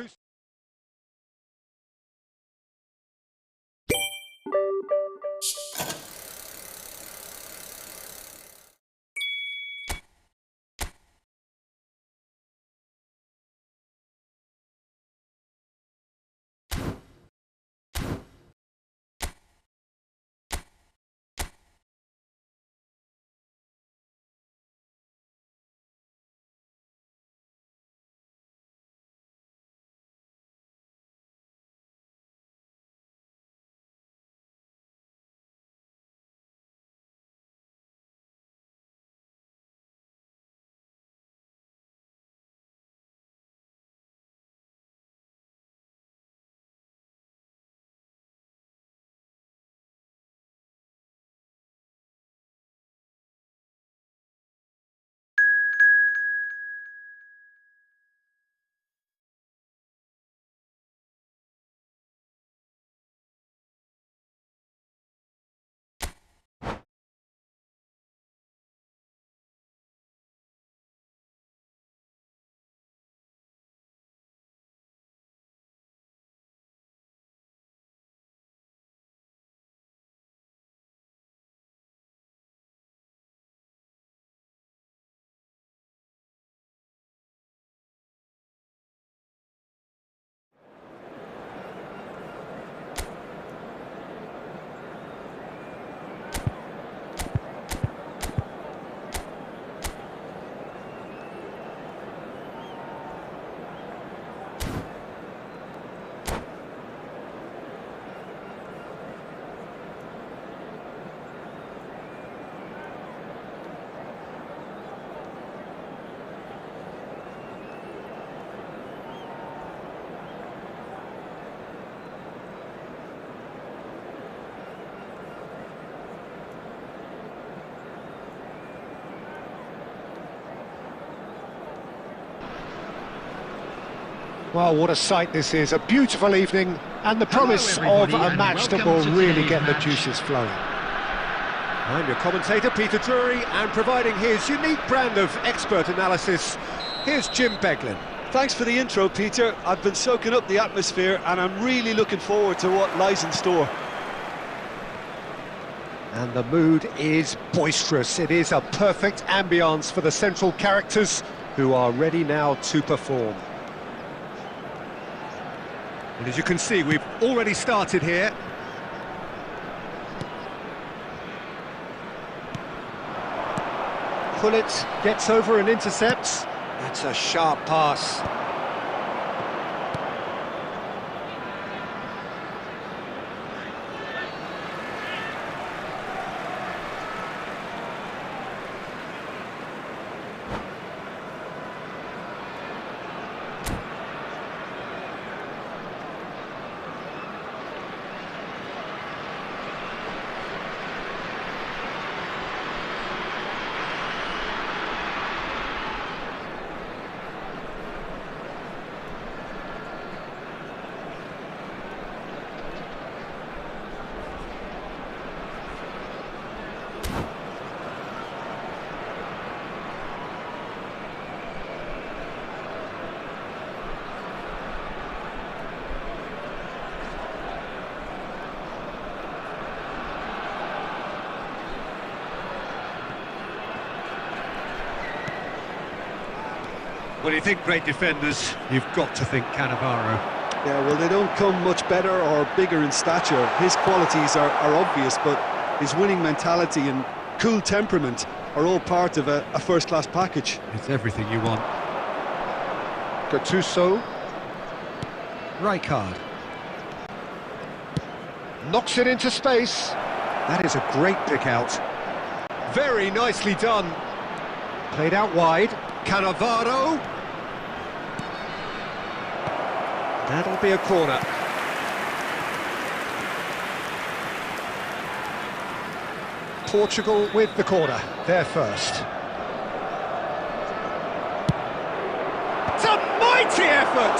Well, what a sight this is. A beautiful evening and the promise of everybody, a and match that welcome will to really today's get the match. juices flowing. I'm your commentator, Peter Drury, and providing his unique brand of expert analysis, here's Jim Beglin. Thanks for the intro, Peter. I've been soaking up the atmosphere and I'm really looking forward to what lies in store. And the mood is boisterous. It is a perfect ambience for the central characters who are ready now to perform. And as you can see, we've already started here. Pullet gets over and intercepts. That's a sharp pass. When you think great defenders, you've got to think Cannavaro. Yeah, well, they don't come much better or bigger in stature. His qualities are obvious, but his winning mentality and cool temperament are all part of a first-class package. It's everything you want. Gattuso. Rijkaard. Knocks it into space. That is a great pick out. Very nicely done. Played out wide. Cannavaro. That'll be a corner. Portugal with the corner. They're first. It's a mighty effort!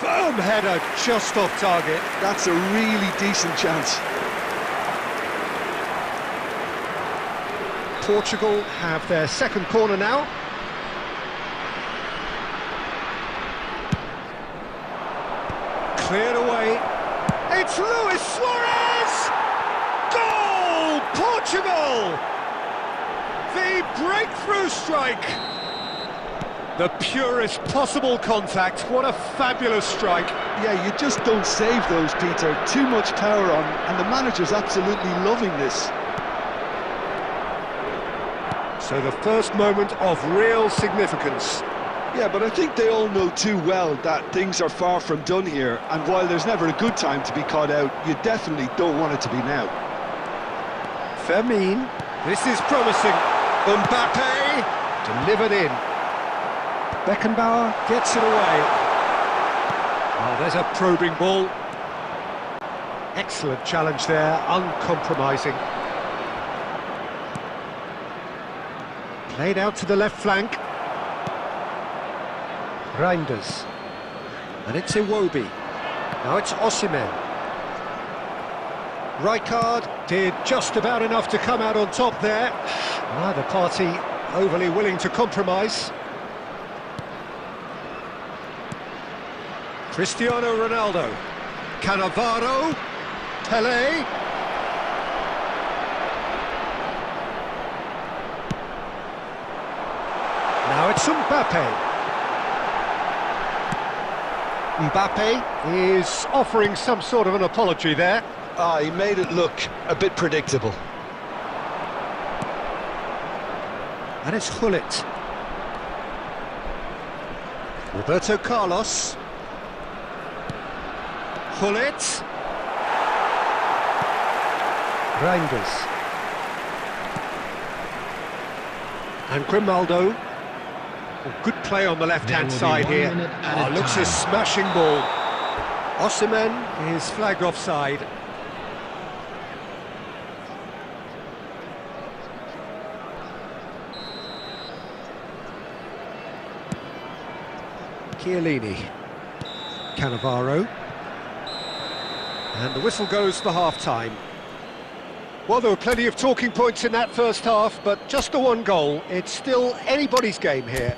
Firm header just off target. That's a really decent chance. Portugal have their second corner now. Cleared away. It's Luis Suarez! Goal! Portugal! The breakthrough strike! The purest possible contact. What a fabulous strike. Yeah, you just don't save those, Peter. Too much power on, and the manager's absolutely loving this. So the first moment of real significance. Yeah, but I think they all know too well that things are far from done here, and while there's never a good time to be caught out, you definitely don't want it to be now. Fermin. This is promising. Mbappe delivered in. Beckenbauer gets it away. Oh, there's a probing ball. Excellent challenge there, uncompromising. Played out to the left flank. Reinders. And it's Iwobi. Now it's Osimhen. Rijkaard did just about enough to come out on top there. Neither party overly willing to compromise. Cristiano Ronaldo. Cannavaro. Pelé. Now it's Mbappe. Mbappe is offering some sort of an apology there. He made it look a bit predictable. And it's Gullit. Roberto Carlos. Gullit. Reinders. And Grimaldo. Oh, good play on the left-hand side here. Oh, looks a smashing ball. Osimhen is flagged offside. Chiellini. Cannavaro. And the whistle goes for half-time. Well, there were plenty of talking points in that first half, but just the one goal. It's still anybody's game here.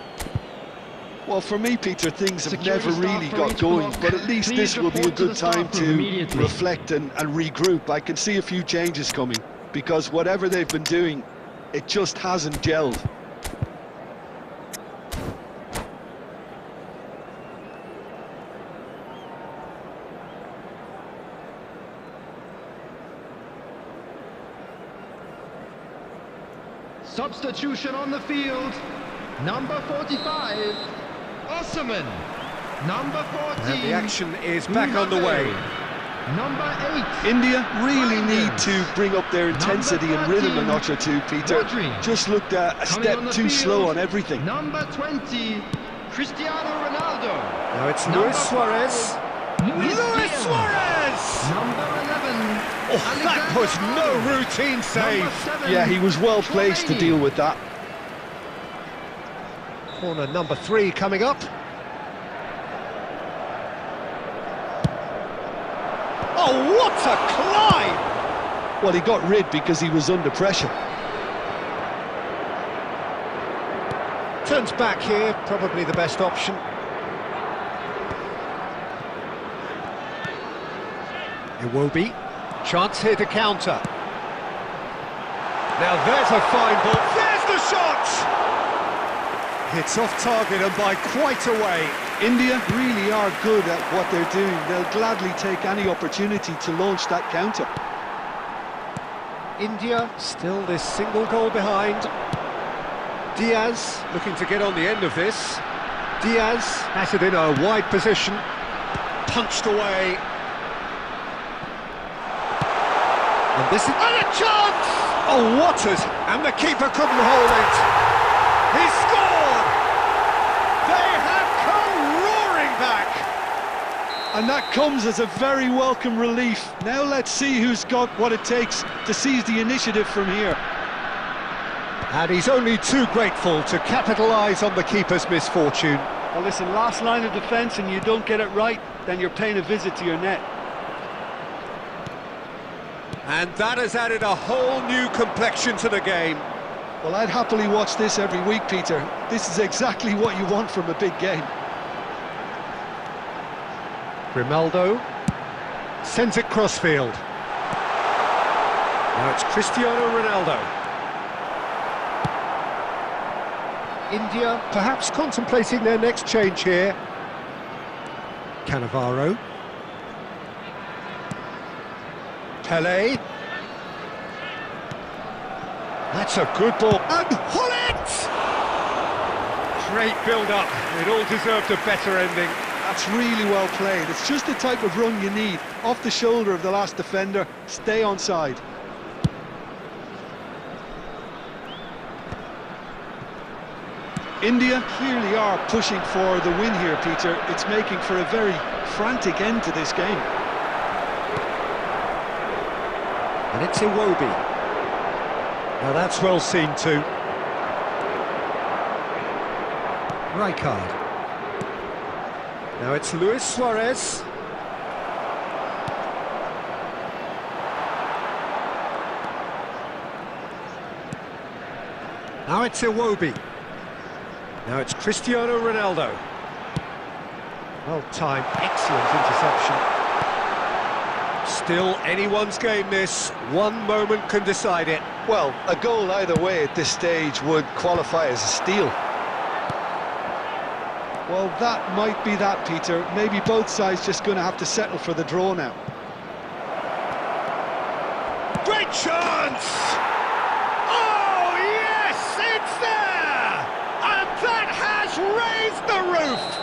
Well, for me, Peter, things have Security never really staff for got each going, block. but at least Please this will be a report to good the staff time room to immediately. reflect and regroup. I can see a few changes coming, because whatever they've been doing, it just hasn't gelled. Substitution on the field. Number 45, Osman. Number 14. And the action is back on the way. Number 8. India really Ryan. need to bring up their intensity and rhythm a notch or two, Peter. Rodri. Just looked a Coming step on the too field, slow on everything. Number 20, Cristiano Ronaldo. Now it's Number Luis Suarez. 5, Luis Diaz. Suarez! Number 11. Oh, that was no routine save. Number 7, Yeah, he was well placed to Chouameni. deal with that. Corner number 3 coming up. Oh, what a climb! Well, he got rid because he was under pressure. Turns back here, probably the best option. Iwobi, chance here to counter. Now there's a fine ball, there's the shot! It's off target and by quite a way. India really are good at what they're doing. They'll gladly take any opportunity to launch that counter. India still this single goal behind. Diaz looking to get on the end of this. Diaz has it in a wide position. Punched away. And this is... And a chance! Oh, Waters! And the keeper couldn't hold it. He scored! They have come roaring back! And that comes as a very welcome relief. Now let's see who's got what it takes to seize the initiative from here. And he's only too grateful to capitalise on the keeper's misfortune. Well, listen, last line of defence and you don't get it right, then you're paying a visit to your net. And that has added a whole new complexion to the game. Well, I'd happily watch this every week, Peter. This is exactly what you want from a big game. Grimaldo sends it crossfield. Now it's Cristiano Ronaldo. India perhaps contemplating their next change here. Cannavaro. Pele. That's a good ball. And Hullet! Great build-up. It all deserved a better ending. That's really well played. It's just the type of run you need. Off the shoulder of the last defender, stay onside. India clearly are pushing for the win here, Peter. It's making for a very frantic end to this game. And it's Iwobi. Now that's well seen too. Rijkaard. Now it's Luis Suarez. Now it's Iwobi. Now it's Cristiano Ronaldo. Well timed, excellent interception. Still anyone's game this, one moment can decide it. Well, a goal either way at this stage would qualify as a steal. Well, that might be that, Peter. Maybe both sides just going to have to settle for the draw now. Great chance! Oh, yes, it's there! And that has raised the roof!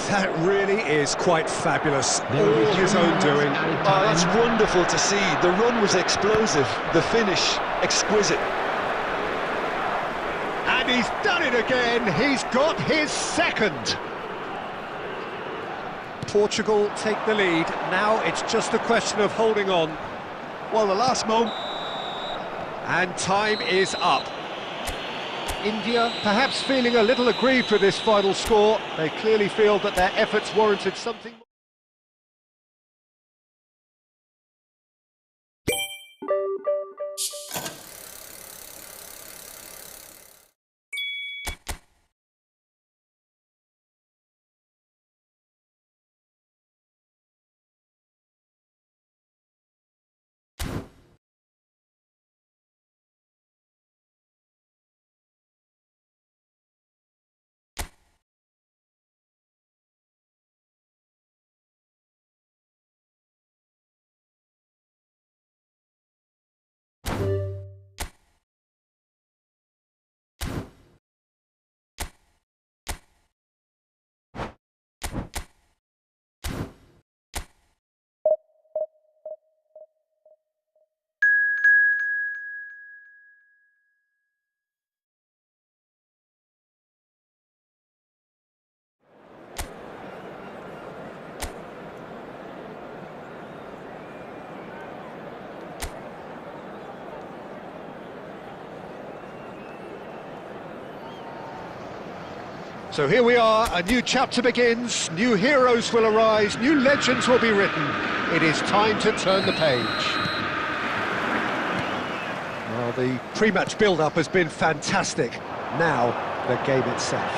That really is quite fabulous. All his own doing. Oh, that's wonderful to see. The run was explosive, the finish exquisite. And he's done it again. He's got his second. Portugal take the lead. Now it's just a question of holding on. Well, the last moment. And time is up. India perhaps feeling a little aggrieved with this final score. They clearly feel that their efforts warranted something more. So here we are, a new chapter begins, new heroes will arise, new legends will be written. It is time to turn the page. Well, the pre-match build-up has been fantastic. Now, the game itself.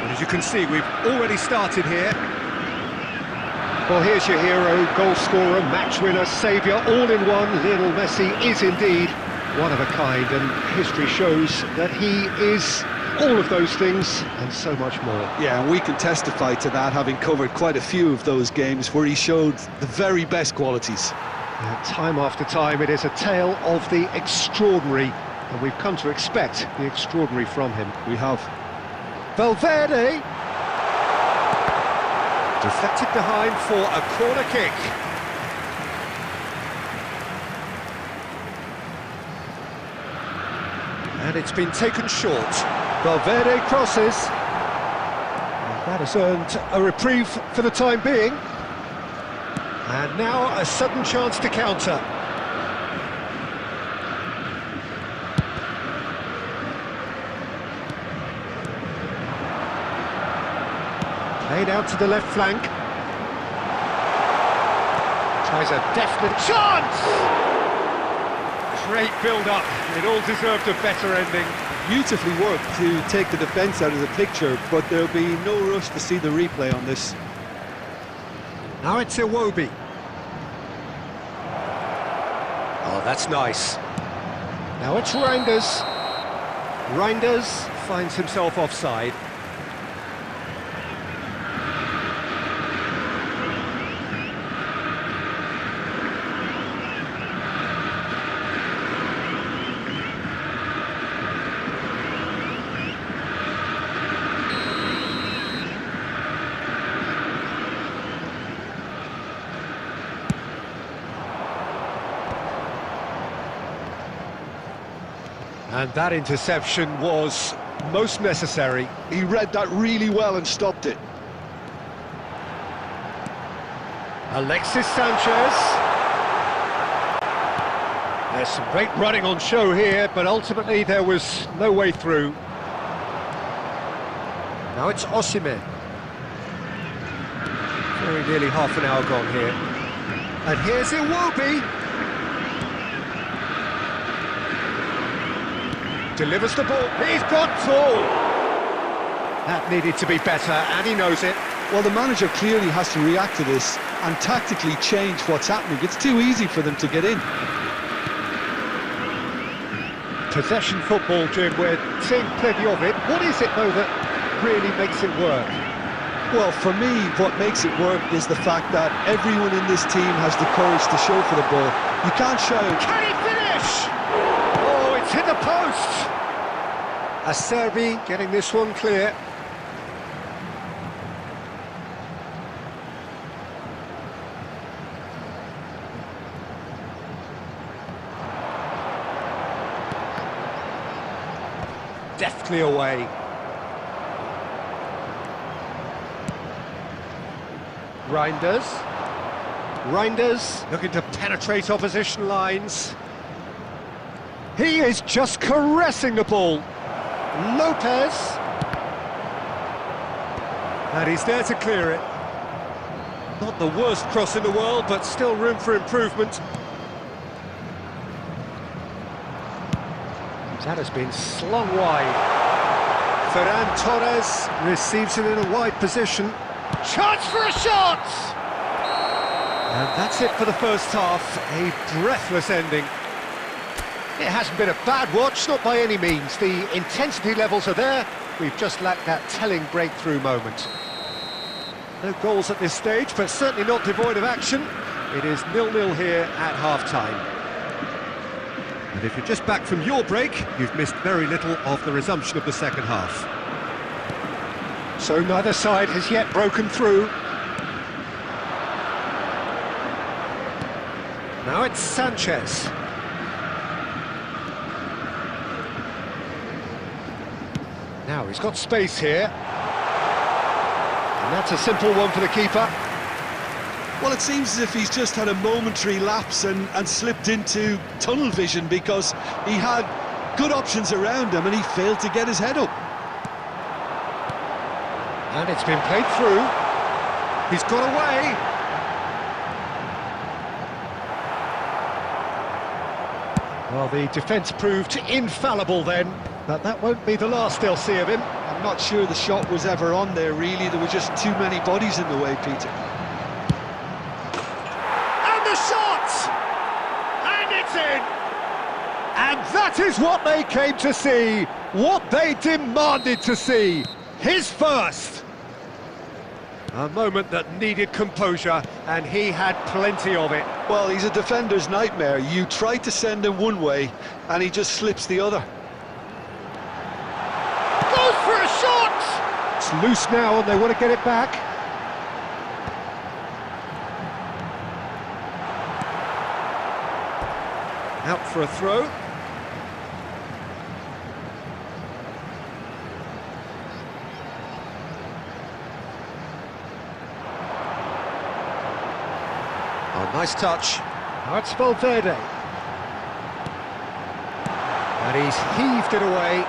And as you can see, we've already started here. Well, here's your hero, goal scorer, match winner, saviour, all in one. Lionel Messi is indeed one of a kind, and history shows that he is all of those things and so much more. Yeah, and we can testify to that, having covered quite a few of those games where he showed the very best qualities. Time after time, it is a tale of the extraordinary, and we've come to expect the extraordinary from him. We have. Valverde! Deflected behind for a corner kick. And it's been taken short. Valverde crosses. And that has earned a reprieve for the time being. And now a sudden chance to counter. Played out to the left flank. Tries a definite chance! Great build-up, it all deserved a better ending. Beautifully worked to take the defence out of the picture, but there'll be no rush to see the replay on this. Now it's Iwobi. Oh, that's nice. Now it's Reinders. Reinders finds himself offside. And that interception was most necessary. He read that really well and stopped it. Alexis Sanchez. There's some great running on show here, but ultimately there was no way through. Now it's Osimhen. Very nearly half an hour gone here. And here's Iwobi. Delivers the ball. He's got tall. That needed to be better, and he knows it. Well, the manager clearly has to react to this and tactically change what's happening. It's too easy for them to get in. Possession football, Jim, we're seeing plenty of it. What is it, though, that really makes it work? Well, for me, what makes it work is the fact that everyone in this team has the courage to show for the ball. You can't shout. Can he finish? Oh, it's hit the post. Acerbi getting this one clear. Deftly away. Reinders. Reinders looking to penetrate opposition lines. He is just caressing the ball. Lopez. And he's there to clear it. Not the worst cross in the world, but still room for improvement. That has been slung wide. Ferran Torres receives it in a wide position. Chance for a shot! And that's it for the first half. A breathless ending. It hasn't been a bad watch, not by any means. The intensity levels are there. We've just lacked that telling breakthrough moment. No goals at this stage, but certainly not devoid of action. It is 0-0 here at half-time. And if you're just back from your break, you've missed very little of the resumption of the second half. So neither side has yet broken through. Now it's Sanchez. Now he's got space here. And that's a simple one for the keeper. Well, it seems as if he's just had a momentary lapse and slipped into tunnel vision, because he had good options around him and he failed to get his head up. And it's been played through. He's got away. Well, the defence proved infallible then, but that won't be the last they'll see of him. I'm not sure the shot was ever on there, really. There were just too many bodies in the way, Peter. And the shot! And it's in! And that is what they came to see, what they demanded to see. His first! A moment that needed composure, and he had plenty of it. Well, he's a defender's nightmare. You try to send him one way, and he just slips the other. Goes for a shot! It's loose now, and they want to get it back. Out for a throw. Oh, nice touch. Now it's Valverde. And he's heaved it away.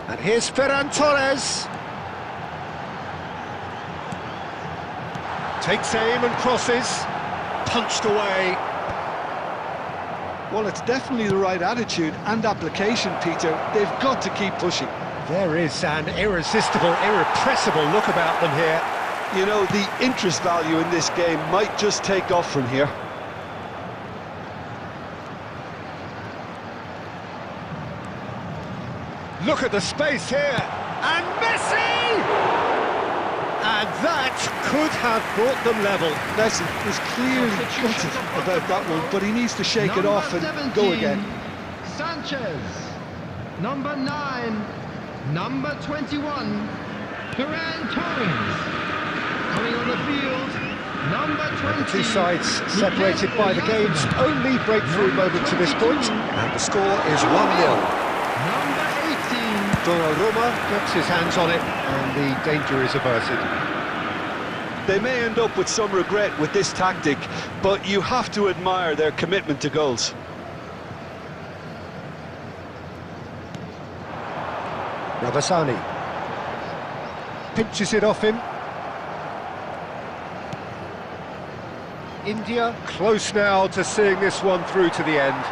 And here's Ferran Torres. Takes aim and crosses. Punched away. Well, it's definitely the right attitude and application, Peter. They've got to keep pushing. There is an irresistible, irrepressible look about them here. You know, the interest value in this game might just take off from here. Look at the space here. And Messi! And that could have brought them level. Messi is clearly gutted about that one, but he needs to shake it off and 17, go again. Sanchez. Number 9. Number 21, Ferran Torres. Coming on the field, number 20. The two sides separated by the game's only breakthrough moment to this point, and the score is 1-0. Number 18. Donnarumma gets his hands on it, and the danger is averted. They may end up with some regret with this tactic, but you have to admire their commitment to goals. Ravasani pinches it off him. India close now to seeing this one through to the end.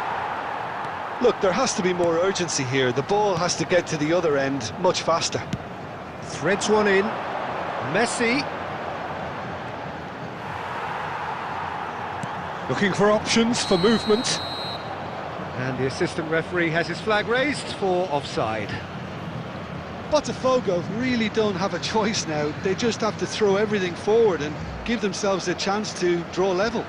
Look, there has to be more urgency here. The ball has to get to the other end much faster. Threads one in. Messi. Looking for options for movement. And the assistant referee has his flag raised for offside. Botafogo really don't have a choice now. They just have to throw everything forward and give themselves a chance to draw level.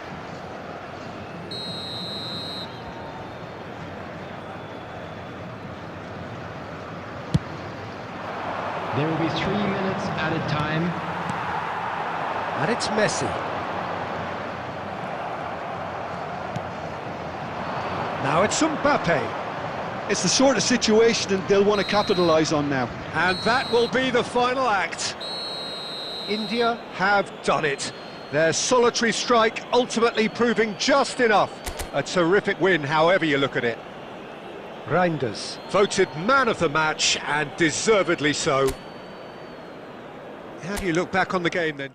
There will be 3 minutes added time. And it's Messi. Now it's Mbappe. It's the sort of situation that they'll want to capitalise on now. And that will be the final act. India have done it. Their solitary strike ultimately proving just enough. A terrific win, however you look at it. Reinders, voted man of the match, and deservedly so. How do you look back on the game then?